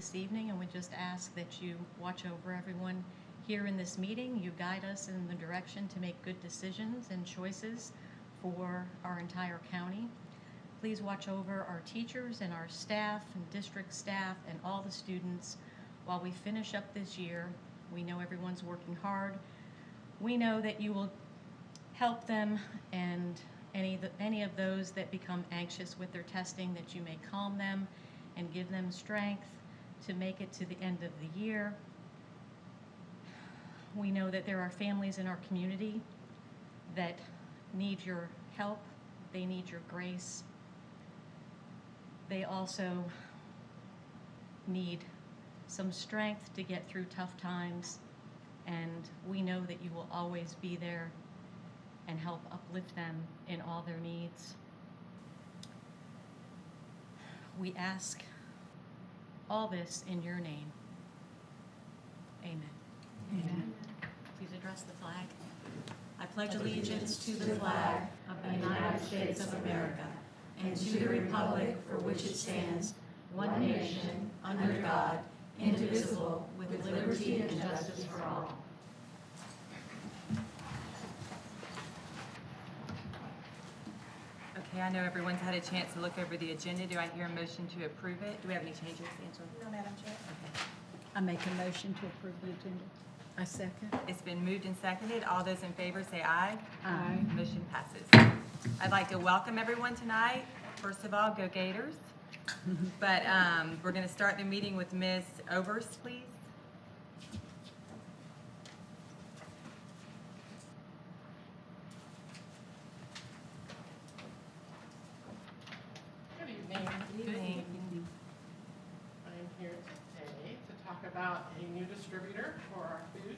this evening, and we just ask that you watch over everyone here in this meeting. You guide us in the direction to make good decisions and choices for our entire county. Please watch over our teachers and our staff and district staff and all the students while we finish up this year. We know everyone's working hard. We know that you will help them, and any of those that become anxious with their testing, that you may calm them and give them strength to make it to the end of the year. We know that there are families in our community that need your help. They need your grace. They also need some strength to get through tough times, and we know that you will always be there and help uplift them in all their needs. We ask all this in your name. Amen. Amen. Please address the flag. I pledge allegiance to the flag of the United States of America and to the republic for which it stands, one nation, under God, indivisible, with liberty and justice for all. Okay, I know everyone's had a chance to look over the agenda. Do I hear a motion to approve it? Do we have any changes, Angela? No, Madam Chair. Okay. I make a motion to approve the agenda. I second. It's been moved and seconded. All those in favor say aye. Aye. Motion passes. I'd like to welcome everyone tonight. First of all, go Gators. But we're going to start the meeting with Ms. Oberst, please. Good evening. Good evening. I'm here today to talk about a new distributor for our food.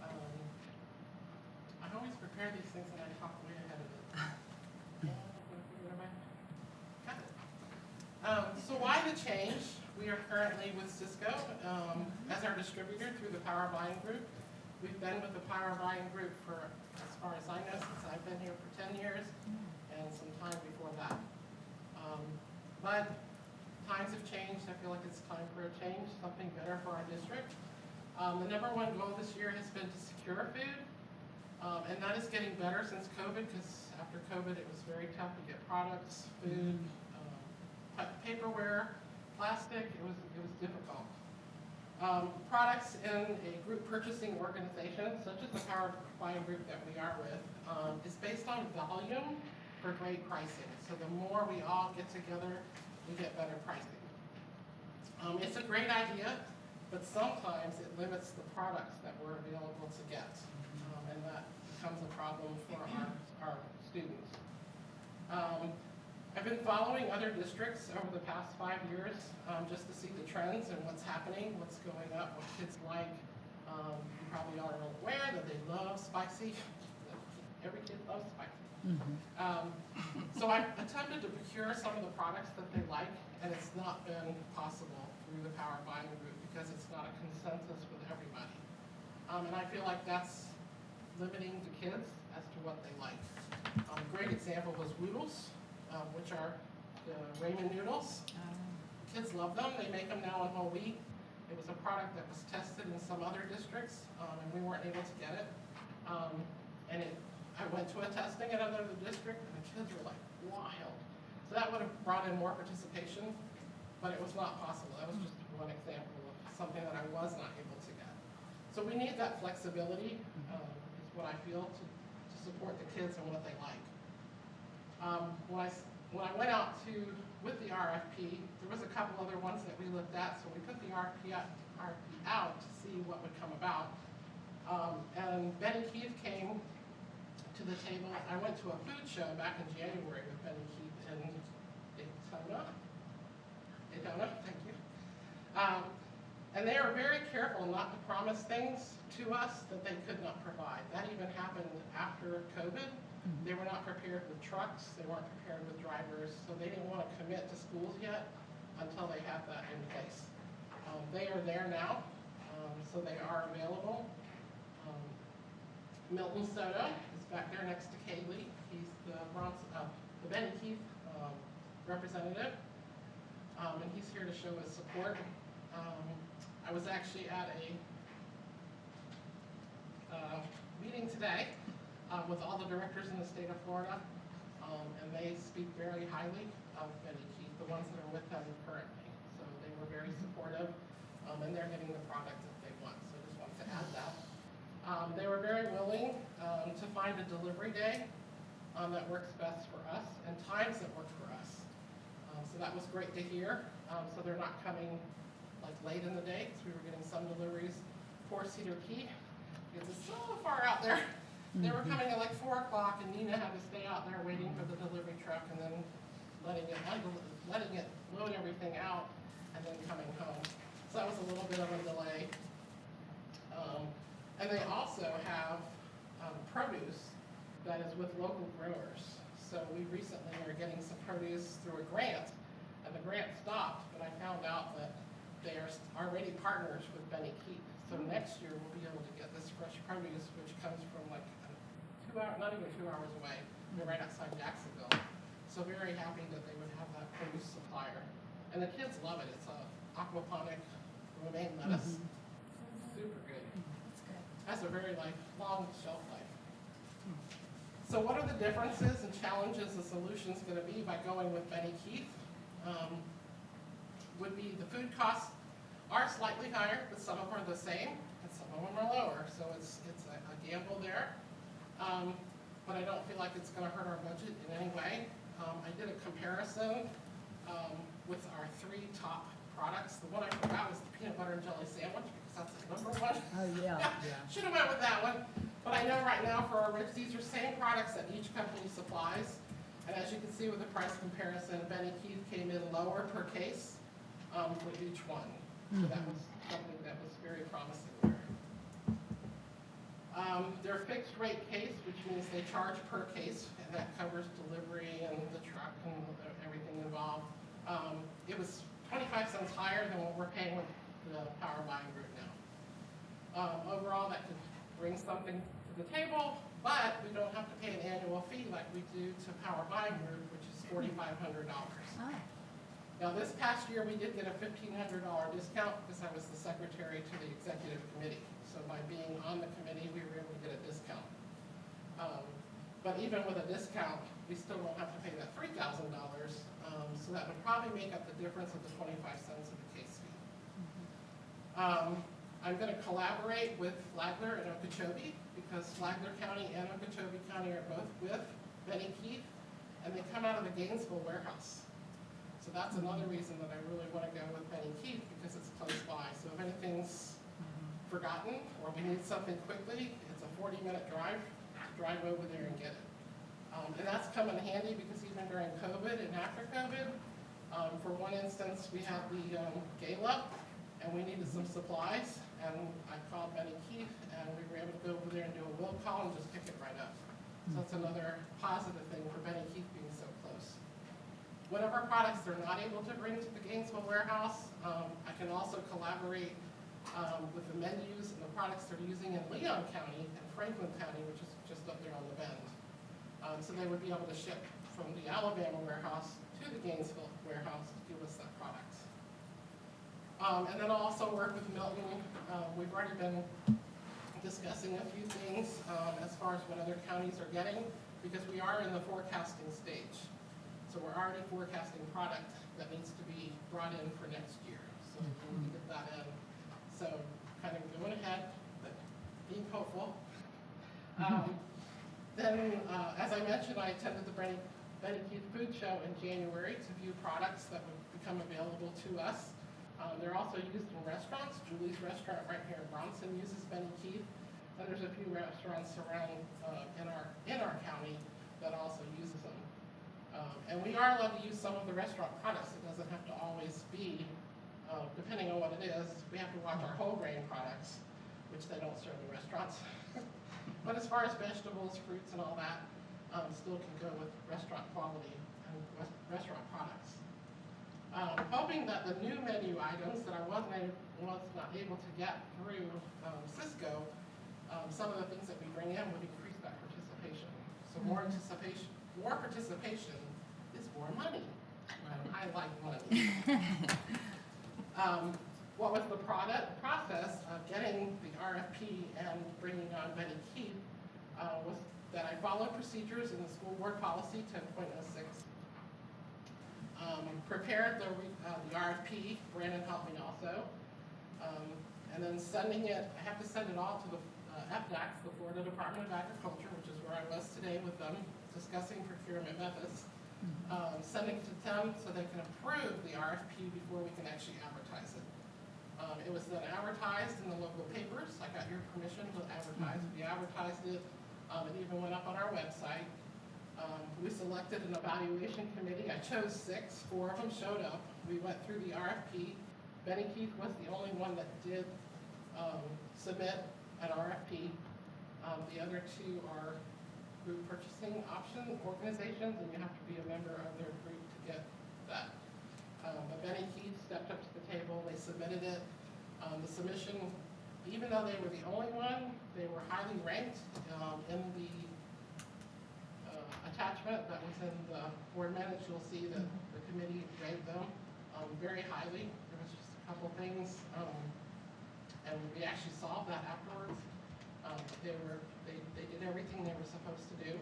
I always prepare these things and I talk way ahead of it. Got it. So why the change? We are currently with Cisco as our distributor through the Power Buying Group. We've been with the Power Buying Group for, as far as I know, since I've been here for 10 years and some time before that. But times have changed. I feel like it's time for a change, something better for our district. The number one goal this year has been to secure food, and that is getting better since COVID, because after COVID it was very tough to get products, food, paperware, plastic. It was difficult. Products in a group purchasing organization, such as the Power Buying Group that we are with, is based on volume for great pricing. So the more we all get together, we get better pricing. It's a great idea, but sometimes it limits the products that we're available to get, and that becomes a problem for our students. I've been following other districts over the past 5 years just to see the trends and what's happening, what's going up, what kids like. You probably all are aware that they love spicy. Every kid loves spicy. So I've attempted to procure some of the products that they like, and it's not been possible through the Power Buying Group because it's not a consensus with everybody. And I feel like that's limiting the kids as to what they like. A great example was Woodles, which are the ramen noodles. Kids love them. They make them now in whole wheat. It was a product that was tested in some other districts, and we weren't able to get it. I went to a testing at another district, and the kids were like wild. So that would have brought in more participation, but it was not possible. That was just one example of something that I was not able to get. So we need that flexibility, is what I feel, to support the kids and what they like. When I went out with the RFP, there was a couple other ones that we looked at, so we put the RFP out to see what would come about. And Benny Keith came to the table. I went to a food show back in January with Benny Keith in Daytona, thank you. And they are very careful not to promise things to us that they could not provide. That even happened after COVID. They were not prepared with trucks, they weren't prepared with drivers, so they didn't want to commit to schools yet until they had that in place. They are there now, so they are available. Milton Soto is back there next to Kaylee. He's the Benny Keith representative, and he's here to show his support. I was actually at a meeting today with all the directors in the state of Florida, and they speak very highly of Benny Keith, the ones that are with them currently. So they were very supportive, and they're getting the product that they want. So I just wanted to add that. They were very willing to find a delivery day that works best for us and times that work for us. So that was great to hear. So they're not coming like late in the day, because we were getting some deliveries for Cedar Key, because it's so far out there. They were coming at like 4 o'clock, and Nina had to stay out there waiting for the delivery truck and then letting it load everything out and then coming home. So that was a little bit of a delay. And they also have produce that is with local growers. So we recently are getting some produce through a grant, and the grant stopped, but I found out that they are already partners with Benny Keith. So next year we'll be able to get this fresh produce, which comes from like 2 hours, not even 2 hours away. They're right outside Jacksonville. So very happy that they would have that produce supplier. And the kids love it. It's a aquaponic romaine lettuce. Super good. Has a very long shelf life. So what are the differences and challenges the solution's going to be by going with Benny Keith? Would be the food costs are slightly higher, but some of them are the same, and some of them are lower. So it's a gamble there. But I don't feel like it's going to hurt our budget in any way. I did a comparison with our 3 top products. The one I forgot was the peanut butter and jelly sandwich, because that's the number one. Oh, yeah. Should have went with that one. But I know right now for our Ritz, these are same products that each company supplies. And as you can see with the price comparison, Benny Keith came in lower per case for each one. So that was something that was very promising there. Their fixed rate case, which means they charge per case, and that covers delivery and the truck and everything involved. It was 25 cents higher than what we're paying with the Power Buying Group now. Overall, that could bring something to the table, but we don't have to pay an annual fee like we do to Power Buying Group, which is $4,500. Now, this past year, we did get a $1,500 discount because I was the secretary to the executive committee. So by being on the committee, we were able to get a discount. But even with a discount, we still don't have to pay that $3,000. So that would probably make up the difference of the 25 cents of the case fee. I'm going to collaborate with Flagler and Okeechobee, because Flagler County and Okeechobee County are both with Benny Keith, and they come out of the Gainesville warehouse. So that's another reason that I really want to go with Benny Keith, because it's close by. So if anything's forgotten or we need something quickly, it's a 40-minute drive to drive over there and get it. And that's come in handy, because even during COVID and after COVID, for one instance, we had the gala, and we needed some supplies, and I called Benny Keith, and we were able to go over there and do a will call and just pick it right up. So that's another positive thing for Benny Keith being so close. Whatever products they're not able to bring to the Gainesville warehouse, I can also collaborate with the menus and the products they're using in Leon County and Franklin County, which is just up there on the bend. So they would be able to ship from the Alabama warehouse to the Gainesville warehouse to give us that product. And then I'll also work with Milton. We've already been discussing a few things as far as what other counties are getting, because we are in the forecasting stage. So we're already forecasting product that needs to be brought in for next year. So we need to get that in. So kind of going ahead, but being hopeful. Then, as I mentioned, I attended the Benny Keith Food Show in January to view products that would become available to us. They're also used in restaurants. Julie's restaurant right here in Bronson uses Benny Keith. And there's a few restaurants around in our county that also uses them. And we are allowed to use some of the restaurant products. It doesn't have to always be, depending on what it is, we have to watch our whole grain products, which they don't serve in restaurants. But as far as vegetables, fruits, and all that, still can go with restaurant quality and restaurant products. Hoping that the new menu items that I was not able to get through Cisco, some of the things that we bring in would increase that participation. So more participation is more money. And I like money. what was the process of getting the RFP and bringing on Betty Keith was that I followed procedures in the school board policy 10.06. Prepared the RFP, Brandon helped me also, and then sending it, I have to send it all to the FDAC, the Florida Department of Agriculture, which is where I was today with them, discussing procurement methods. Sending it to them so they can approve the RFP before we can actually advertise it. It was then advertised in the local papers. I got your permission to advertise. We advertised it. It even went up on our website. We selected an evaluation committee. I chose 6. 4 of them showed up. We went through the RFP. Benny Keith was the only one that did submit an RFP. The other 2 are group purchasing option organizations, and you have to be a member of their group to get that. But Benny Keith stepped up to the table. They submitted it. The submission, even though they were the only one, they were highly ranked in the attachment that was in the board minutes. You'll see that the committee ranked them very highly. There was just a couple things, and we actually solved that afterwards. They did everything they were supposed to do.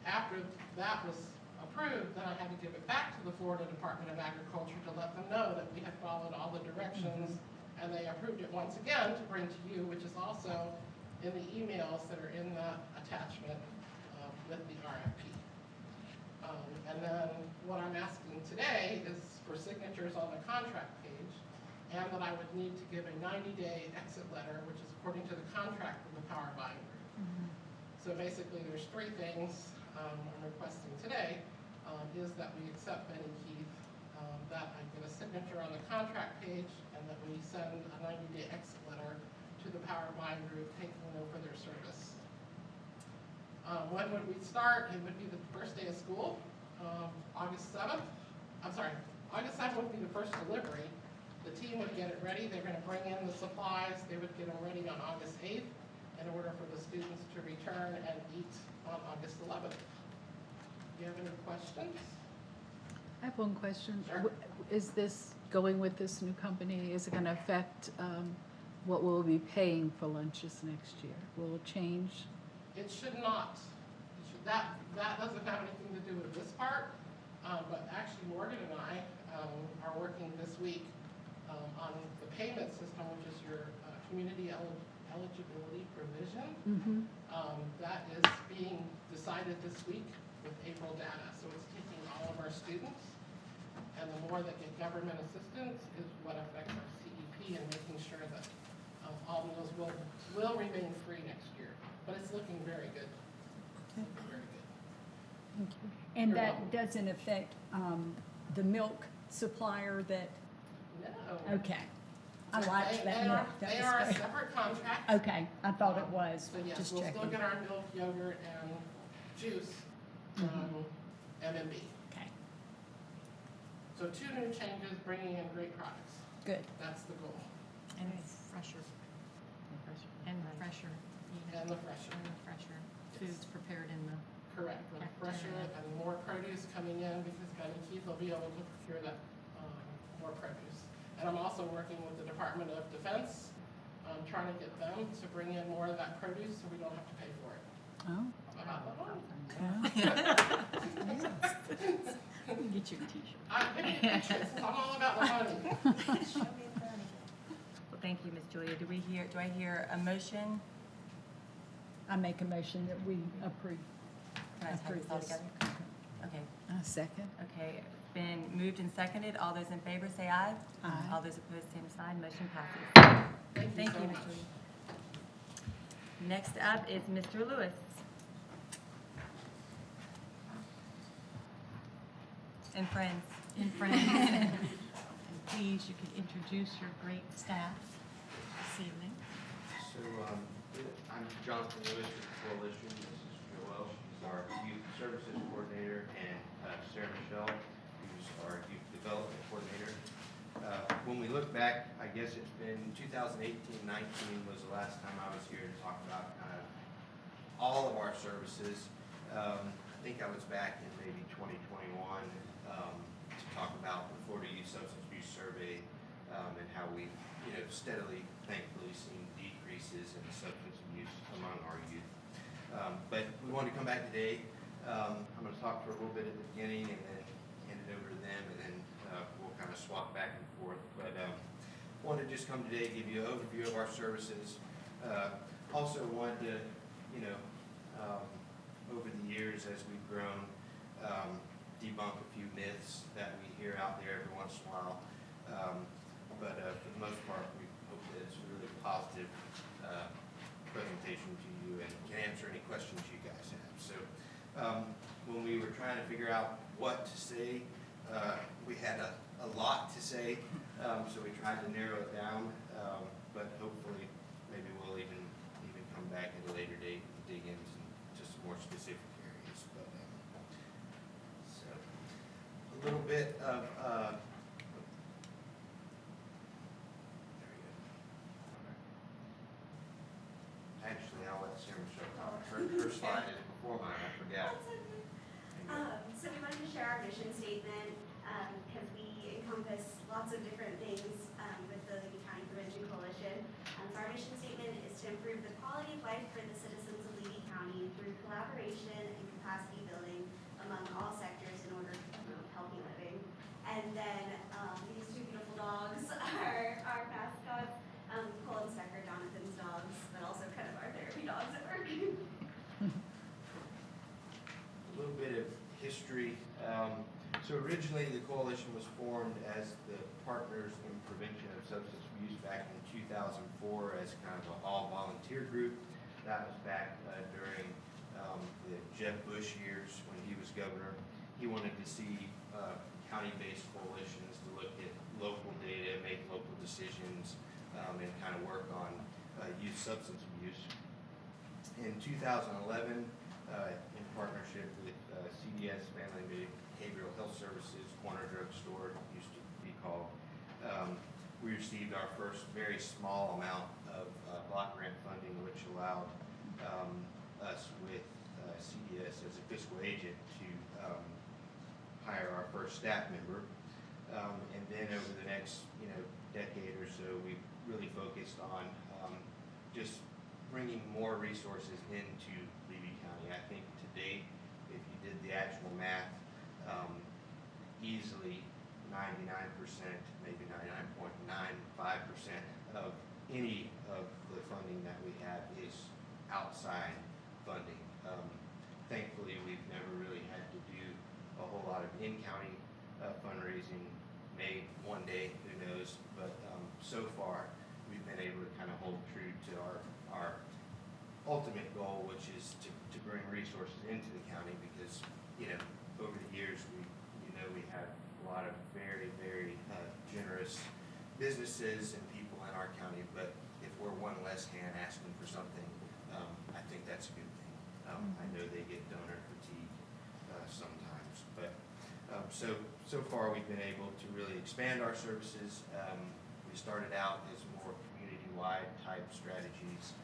After that was approved, then I had to give it back to the Florida Department of Agriculture to let them know that we had followed all the directions, and they approved it once again to bring to you, which is also in the emails that are in that attachment with the RFP. And then what I'm asking today is for signatures on the contract page, and that I would need to give a 90-day exit letter, which is according to the contract with the Power Buying Group. So basically, there's 3 things I'm requesting today, is that we accept Benny Keith, that I get a signature on the contract page, and that we send a 90-day exit letter to the Power Buying Group, taking over their service. When would we start? It would be the first day of school, August 7th. I'm sorry, August 7th would be the first delivery. The team would get it ready. They're going to bring in the supplies. They would get them ready on August 8th in order for the students to return and eat on August 11th. Do you have any questions? I have one question. Sure. Is this, going with this new company, is it going to affect what we'll be paying for lunches next year? Will it change? It should not. That doesn't have anything to do with this part, but actually Morgan and I are working this week on the payment system, which is your community eligibility provision. That is being decided this week with April data. So it's taking all of our students, and the more that get government assistance is what affects our CEP, and making sure that all meals will remain free next year. But it's looking very good. It's looking very good. Thank you. And You're that welcome. doesn't affect the milk supplier that, No. okay. I liked that They milk. That They was are a great. separate contract. Okay, I thought it was, So yes, just we'll still checking. get our milk, yogurt, and juice from MMB. Okay, So 2 new changes, bringing in great products. good. That's the goal. And fresher. And fresher. And the fresher. And the fresher Yes. foods prepared in the, Correct. With fresher and more produce coming in, because Benny Keith will be able to procure that more produce. And I'm also working with the Department of Defense, trying to get them to bring in more of that produce so we don't have to pay for it. Oh, Get your t-shirt. I'm all about the money. Well, thank you, Ms. Julia. Do I hear a motion? I make a motion that we approve. Can I type this all Approve this. together? Okay, second. okay. Been moved and seconded. All those in favor say aye. Aye. All those opposed, same sign. Motion passes. Thank you so Ms. much. Julia. Next up is Mr. Lewis. And friends. in friends. And please, you can introduce your great staff this evening. So, I'm Jonathan Lewis with the Coalition. This is Joelle, she's our Youth Services Coordinator, and Sarah Michelle, who's our Youth Development Coordinator. When we look back, I guess it's been 2018-19 was the last time I was here to talk about kind of all of our services. I think I was back in maybe 2021 to talk about the Florida Youth Substance Abuse Survey we've, steadily, thankfully, seen decreases in substance abuse among our youth. But we wanted to come back today. I'm going to talk for a little bit at the beginning and then hand it over to them, and then we'll kind of swap back and forth. But wanted to just come today, give you an overview of our services. Also wanted to, over the years as we've grown, debunk a few myths that we hear out there every once in a while. But for the most part, we hope that it's a really positive presentation to you and can answer any questions you guys have. So when we were trying to figure out what to say, we had a lot to say, so we tried to narrow it down, but hopefully maybe we'll even come back at a later date and dig into just more specific areas. But so a little bit of there we go. Actually, I'll let Sarah Michelle talk. Her slide is before mine. I forgot. So we wanted to share our mission statement because we encompass lots of different things with the Levy County Prevention Coalition. So our mission statement is to improve the quality of life for the citizens of Levy County through collaboration and capacity building among all sectors in order to promote healthy living. And then these two beautiful dogs are our mascots, Cole and Stecker, Jonathan's dogs, but also kind of our therapy dogs at work. A little bit of history. So originally, the coalition was formed as the Partners in Prevention of Substance Abuse back in 2004 as kind of an all-volunteer group. That was back during the Jeb Bush years when he was governor. He wanted to see county-based coalitions to look at local data, make local decisions, and kind of work on youth substance abuse. In 2011, in partnership with CDS, Family Behavioral Health Services, Corner Drug Store, used to be called, we received our first very small amount of block grant funding, which allowed us with CDS as a fiscal agent to hire our first staff member. And then over the next decade or so, we've really focused on just bringing more resources into Levy County. I think to date, if you did the actual math, easily 99%, maybe 99.95% of any of the funding that we have is outside funding. Thankfully, we've never really had to do a whole lot of in-county fundraising. May one day, who knows? But so far, we've been able to kind of hold true to our ultimate goal, which is to bring resources into the county, because over the years we have a lot of very, very generous businesses and people in our county, but if we're one less hand asking for something, I think that's a good thing. I know they get donor fatigue sometimes, but so far we've been able to really expand our services. We started out as more community-wide type strategies,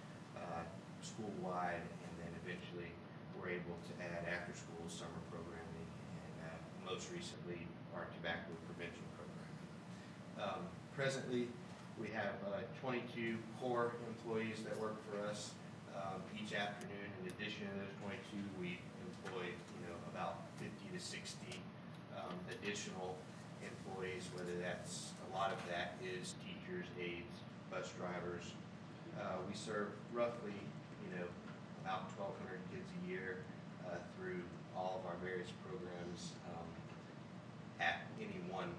school-wide, and then eventually we're able to add after-school summer programming, and most recently our tobacco prevention programming. Presently, we have 22 core employees that work for us each afternoon. In addition to those 22, we employ about 50 to 60 additional employees, whether that's a lot of that is teachers, aides, bus drivers. We serve roughly about 1,200 kids a year through all of our various programs at any one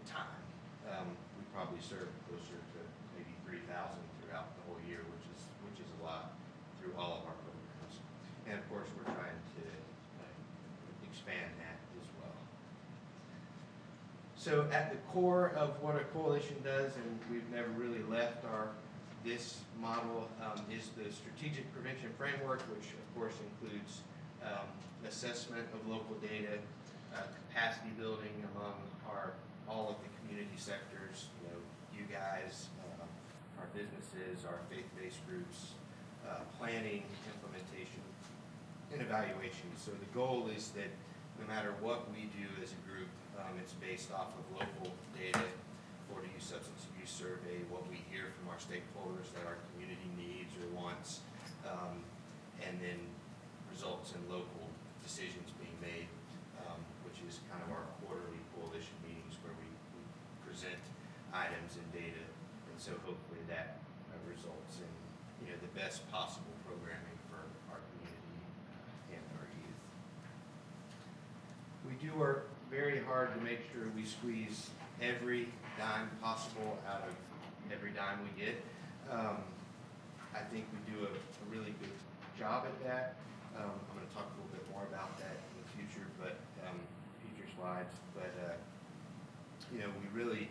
time. We probably serve closer to maybe 3,000 throughout the whole year, which is a lot through all of our programs. And of course, we're trying to expand that as well. So at the core of what a coalition does, and we've never really left this model, is the strategic prevention framework, which of course includes assessment of local data, capacity building among all of the community sectors, you guys, our businesses, our faith-based groups, planning, implementation, and evaluation. So the goal is that no matter what we do as a group, it's based off of local data Florida Youth Substance Abuse Survey, what we hear from our stakeholders that our community needs or wants, and then results in local decisions being made, which is kind of our quarterly coalition meetings where we present items and data. And so hopefully that results in, the best possible programming for our community and our youth. We do work very hard to make sure we squeeze every dime possible out of every dime we get. I think we do a really good job at that. I'm going to talk a little bit more about that in the future, but future slides. But we really,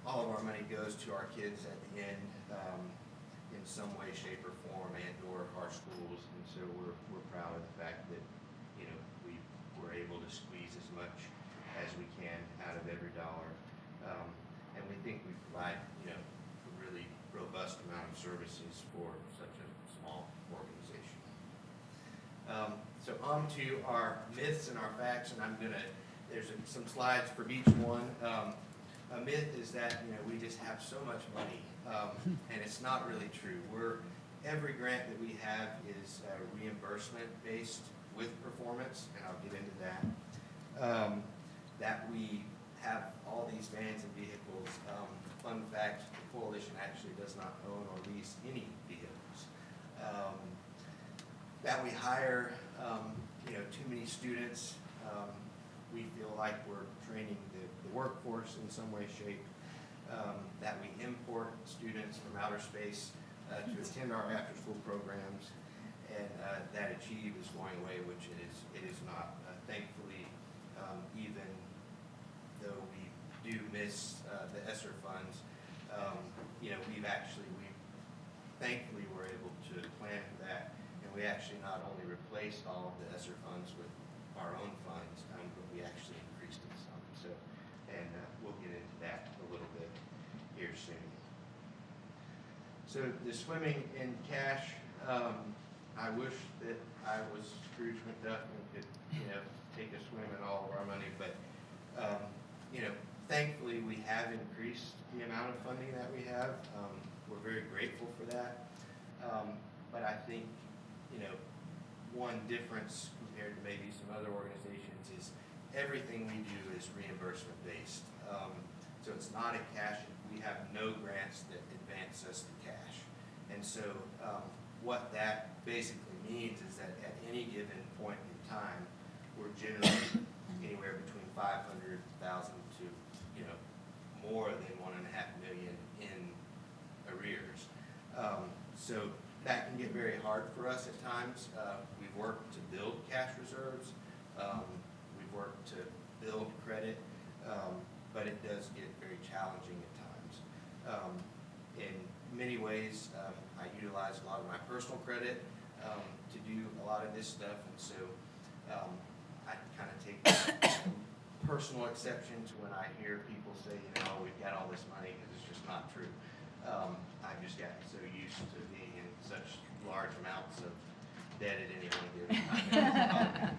all of our money goes to our kids at the end in some way, shape, or form, and/or our schools. And so we're proud of the fact that we were able to squeeze as much as we can out of every dollar. And we think we provide a really robust amount of services for such a small organization. So on to our myths and our facts, and there's some slides for each one. A myth is that we just have so much money, and it's not really true. Every grant that we have is reimbursement based with performance, and I'll get into that. That we have all these vans and vehicles. Fun fact, the coalition actually does not own or lease any vehicles. That we hire too many students. We feel like we're training the workforce in some way, shape. That we import students from outer space to attend our after-school programs, and that Achieve is going away, which it is not. Thankfully, even though we do miss the ESSER funds, we thankfully were able to plan for that, and we actually not only replaced all of the ESSER funds with our own funds, but we actually increased it some. So, and we'll get into that a little bit here soon. So the swimming in cash, I wish that I was Scrooge McDuck and could, take a swim in all of our money, but thankfully we have increased the amount of funding that we have. We're very grateful for that. But I think, one difference compared to maybe some other organizations is everything we do is reimbursement based. So it's not a cash, we have no grants that advance us to cash. And so what that basically means is that at any given point in time, we're generally anywhere between 500,000 to more than 1.5 million in arrears. So that can get very hard for us at times. We've worked to build cash reserves. We've worked to build credit, but it does get very challenging at times. In many ways, I utilize a lot of my personal credit to do a lot of this stuff, and so I kind of take personal exception to when I hear people say, we've got all this money, because it's just not true. I've just gotten so used to being in such large amounts of debt at any one given time.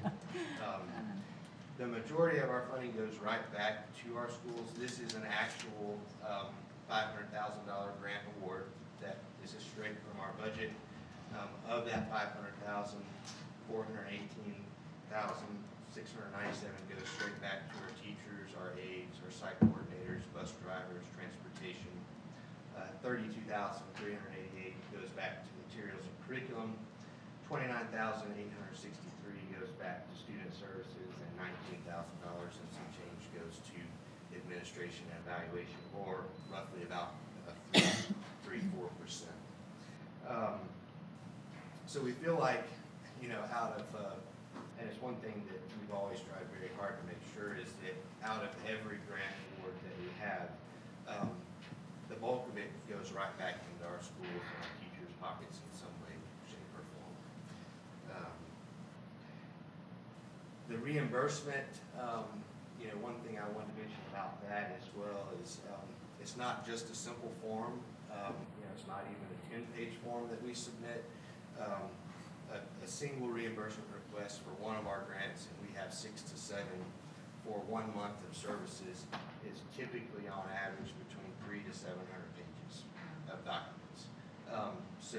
The majority of our funding goes right back to our schools. This is an actual $500,000 grant award that is straight from our budget. Of that $500,000, $418,697 goes straight back to our teachers, our aides, our site coordinators, bus drivers, transportation. $32,388 goes back to materials and curriculum. $29,863 goes back to student services, and $19,000 and some change goes to administration and evaluation, or roughly about 3-4%. So we feel like, out of, and it's one thing that we've always tried very hard to make sure is that out of every grant award that we have, the bulk of it goes right back into our schools and our teachers' pockets in some way, shape, or form. The reimbursement, one thing I wanted to mention about that as well is it's not just a simple form. It's not even a 10-page form that we submit. A single reimbursement request for one of our grants, and we have 6 to 7 for 1 month of services is typically on average between 300 to 700 pages of documents. So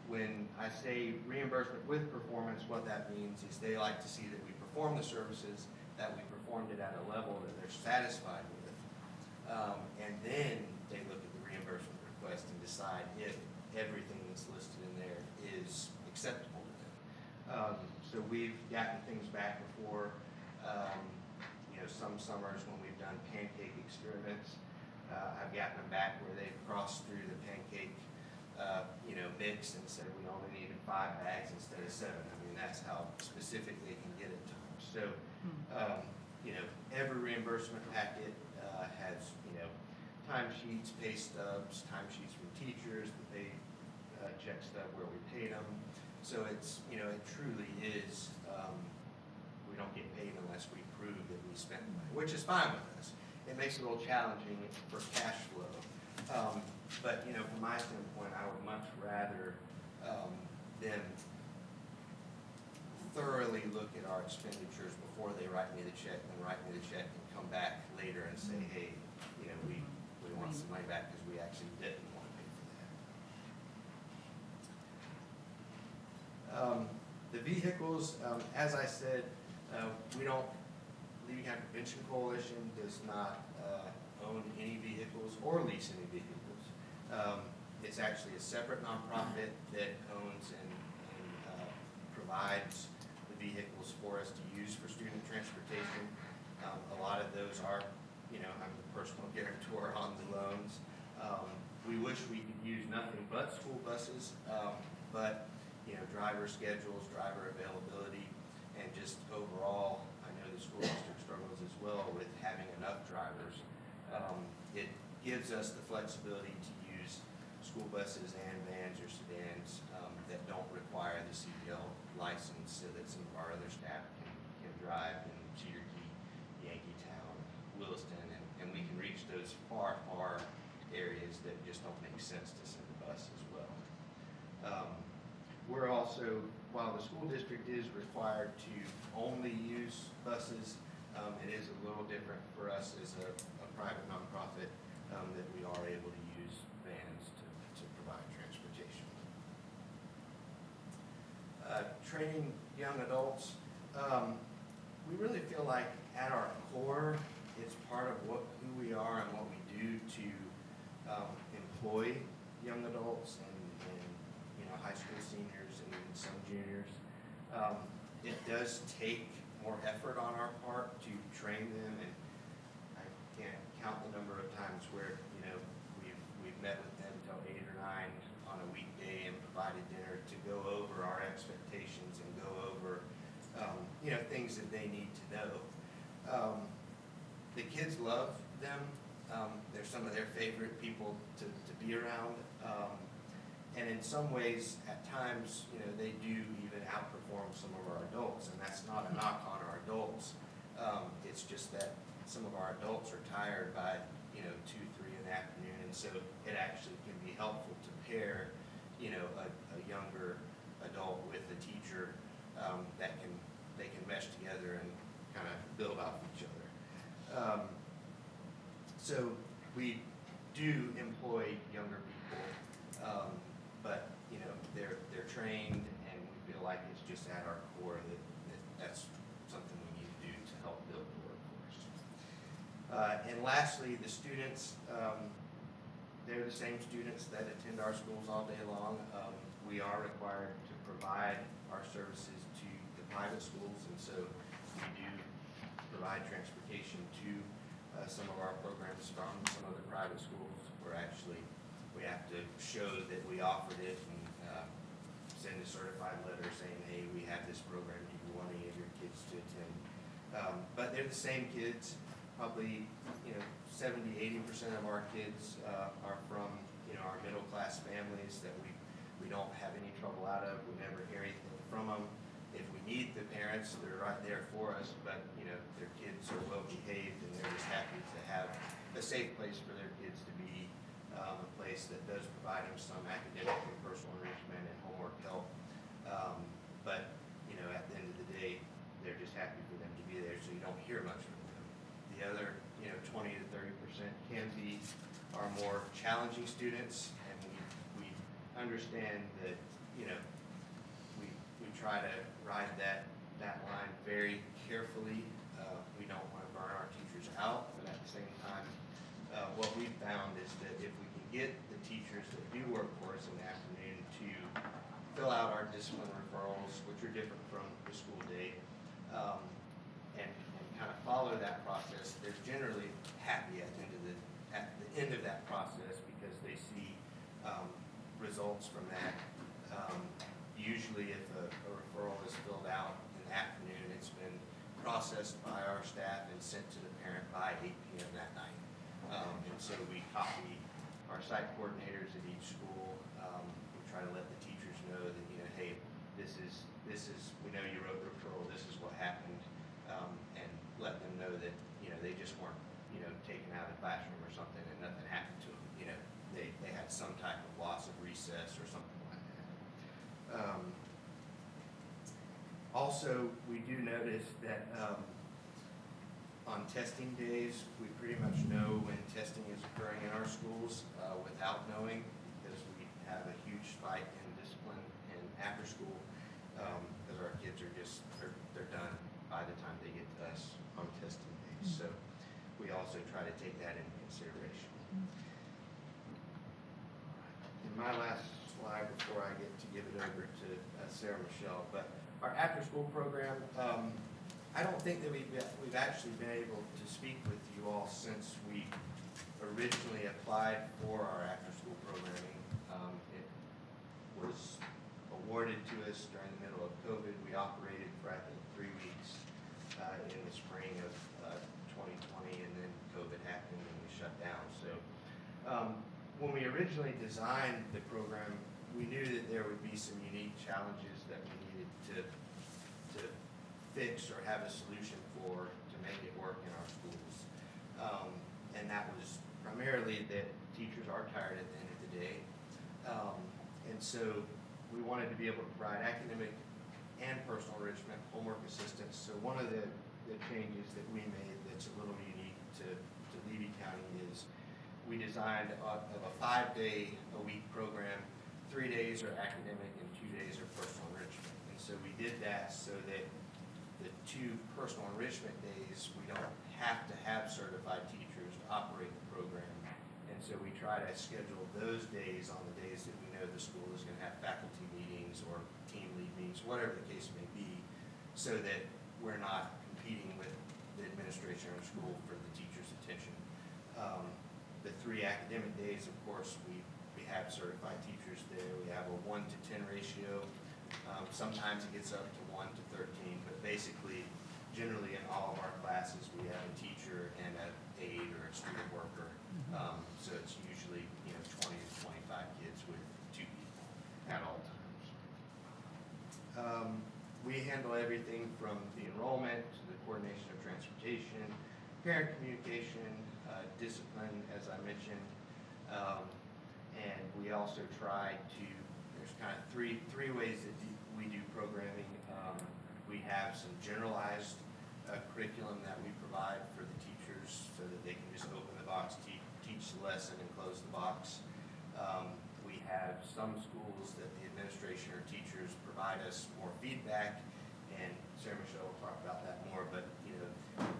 when I say reimbursement with performance, what that means is they like to see that we perform the services, that we performed it at a level that they're satisfied with. And then they look at the reimbursement request and decide if everything that's listed in there is acceptable to them. So we've gotten things back before. Some summers when we've done pancake experiments, I've gotten them back where they've crossed through the pancake, mix and said we only needed 5 bags instead of 7. I mean, that's how specific they can get it to them. So, every reimbursement packet has, timesheets, pay stubs, timesheets from teachers, the pay check stub where we paid them. So it's, it truly is, we don't get paid unless we prove that we spent the money, which is fine with us. It makes it a little challenging for cash flow. But, from my standpoint, I would much rather them thoroughly look at our expenditures before they write me the check than write me the check and come back later and say, hey, we want some money back because we actually didn't want to pay for that. The vehicles, as I said, Levy County Prevention Coalition does not own any vehicles or lease any vehicles. It's actually a separate nonprofit that owns and provides the vehicles for us to use for student transportation. A lot of those are, I'm the personal guarantor on the loans. We wish we could use nothing but school buses, but driver schedules, driver availability, and just overall, I know the school district struggles as well with having enough drivers. It gives us the flexibility to use school buses and vans or sedans that don't require the CDL license so that some of our other staff can drive in Cherokee, Yankeetown, Williston, and we can reach those far areas that just don't make sense to send a bus as well. We're also, while the school district is required to only use buses, it is a little different for us as a private nonprofit that we are able to use vans to provide transportation. Training young adults, we really feel like at our core, it's part of who we are and what we do to employ young adults and high school seniors and even some juniors. It does take more effort on our part to train them, and I can't count the number of times where we've met with them till 8 or 9 on a weekday and provided dinner to go over our expectations and go over things that they need to know. The kids love them. They're some of their favorite people to be around. And in some ways, at times, they do even outperform some of our adults, and that's not a knock on our adults. It's just that some of our adults are tired by 2, 3 in the afternoon, and so it actually can be helpful to pair a younger adult with a teacher that they can mesh together and kind of build off each other. So we do employ younger people, but they're trained, and we feel like it's just at our core that's something we need to do to help build the workforce. And lastly, the students, they're the same students that attend our schools all day long. We are required to provide our services to the private schools, and so we do provide transportation to some of our programs from some of the private schools. We have to show that we offered it and send a certified letter saying, hey, we have this program, do you want any of your kids to attend? But they're the same kids. Probably 70–80% of our kids are from our middle class families that we don't have any trouble out of. We never hear anything from them. If we need the parents, they're right there for us, but their kids are well behaved and they're just happy to have a safe place for their kids to be, a place that does provide them some academic and personal enrichment and homework help. But at the end of the day, they're just happy for them to be there, so you don't hear much from them. the other, 20 to 30% can be our more challenging students, and we understand that, we try to ride that line very carefully. We don't want to burn our teachers out, but at the same time, what we've found is that if we can get the teachers that do work for us in the afternoon to fill out our discipline referrals, which are different from the school day, and kind of follow that process, they're generally happy at the end of that process because they see results from that. Usually if a referral is filled out in the afternoon, it's been processed by our staff and sent to the parent by 8 p.m. that night. And so we copy our site coordinators at each school. We try to let the teachers know that, hey, this is, we know you wrote the referral, this is what happened. And let them know that, they just weren't, taken out of the classroom or something and nothing happened to them. They had some type of loss of recess or something like that. Also, we do notice that on testing days, we pretty much know when testing is occurring in our schools without knowing, because we have a huge spike in discipline and after school, because our kids are just, they're done by the time they get to us on testing days. So we also try to take that into consideration. And my last slide before I get to give it over to Sarah Michelle, but our after-school program, I don't think that we've actually been able to speak with you all since we originally applied for our after-school programming. It was awarded to us during the middle of COVID. We operated for, I think, 3 weeks in the spring of 2020, and then COVID happened and we shut down. So when we originally designed the program, we knew that there would be some unique challenges that we needed to fix or have a solution for to make it work in our schools. And that was primarily that teachers are tired at the end of the day. And so we wanted to be able to provide academic and personal enrichment, homework assistance. So one of the changes that we made that's a little unique to Levy County is we designed a 5-day-a-week program. 3 days are academic and 2 days are personal enrichment. And so we did that so that the 2 personal enrichment days, we don't have to have certified teachers to operate the program. And so we try to schedule those days on the days that we know the school is going to have faculty meetings or team lead meetings, whatever the case may be, so that we're not competing with the administration or school for the teacher's attention. The 3 academic days, of course, we have certified teachers there. We have a 1-to-10 ratio. Sometimes it gets up to 1-to-13, but basically, generally in all of our classes, we have a teacher and an aide or a student worker. So it's usually 20 to 25 kids with 2 people at all times. We handle everything from the enrollment to the coordination of transportation, parent communication, discipline, as I mentioned. And we also try to, there's kind of three ways that we do programming. We have some generalized curriculum that we provide for the teachers so that they can just open the box, teach the lesson, and close the box. We have some schools that the administration or teachers provide us more feedback, and Sarah Michelle will talk about that more, but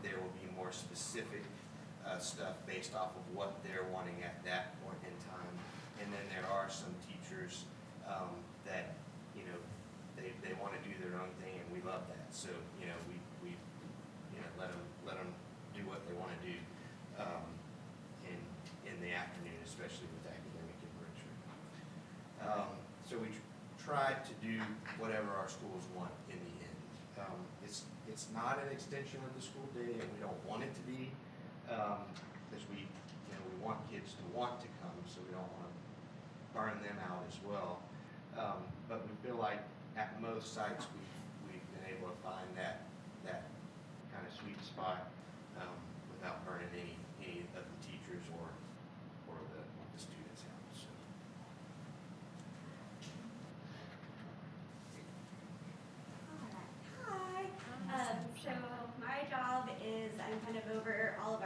there will be more specific stuff based off of what they're wanting at that point in time. And then there are some teachers that they want to do their own thing, and we love that. So we let them do what they want to do in the afternoon, especially with academic enrichment. So we try to do whatever our schools want in the end. It's not an extension of the school day, and we don't want it to be, because we want kids to want to come, so we don't want to burn them out as well. But we feel like at most sites we've been able to find that kind of sweet spot without burning any of the teachers or the students out. So. Hi. So my job is I'm kind of over all of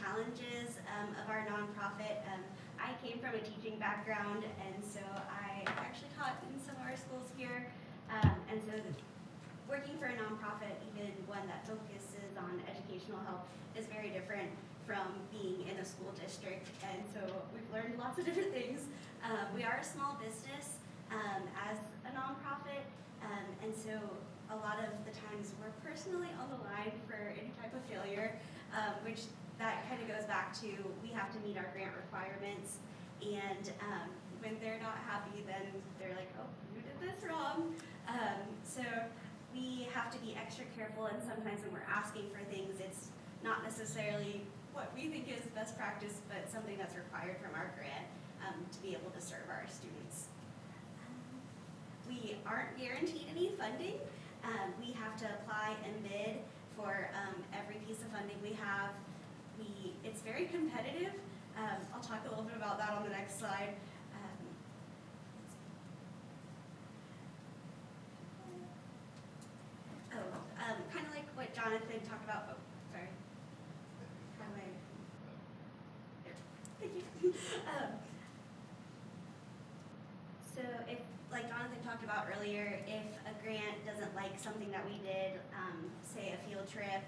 challenges of our nonprofit. I came from a teaching background, and so I actually taught in some of our schools here. And so working for a nonprofit, even one that focuses on educational help, is very different from being in a school district. And so we've learned lots of different things. We are a small business as a nonprofit, and so a lot of the times we're personally on the line for any type of failure, which that kind of goes back to we have to meet our grant requirements, and when they're not happy, then they're like, oh, you did this wrong. So we have to be extra careful, and sometimes when we're asking for things, it's not necessarily what we think is best practice, but something that's required from our grant to be able to serve our students. We aren't guaranteed any funding. We have to apply and bid for every piece of funding we have. It's very competitive. I'll talk a little bit about that on the next slide. Kind of like what Jonathan talked about. Oh, sorry. How do I? There. Thank you. So if, like Jonathan talked about earlier, if a grant doesn't like something that we did, say a field trip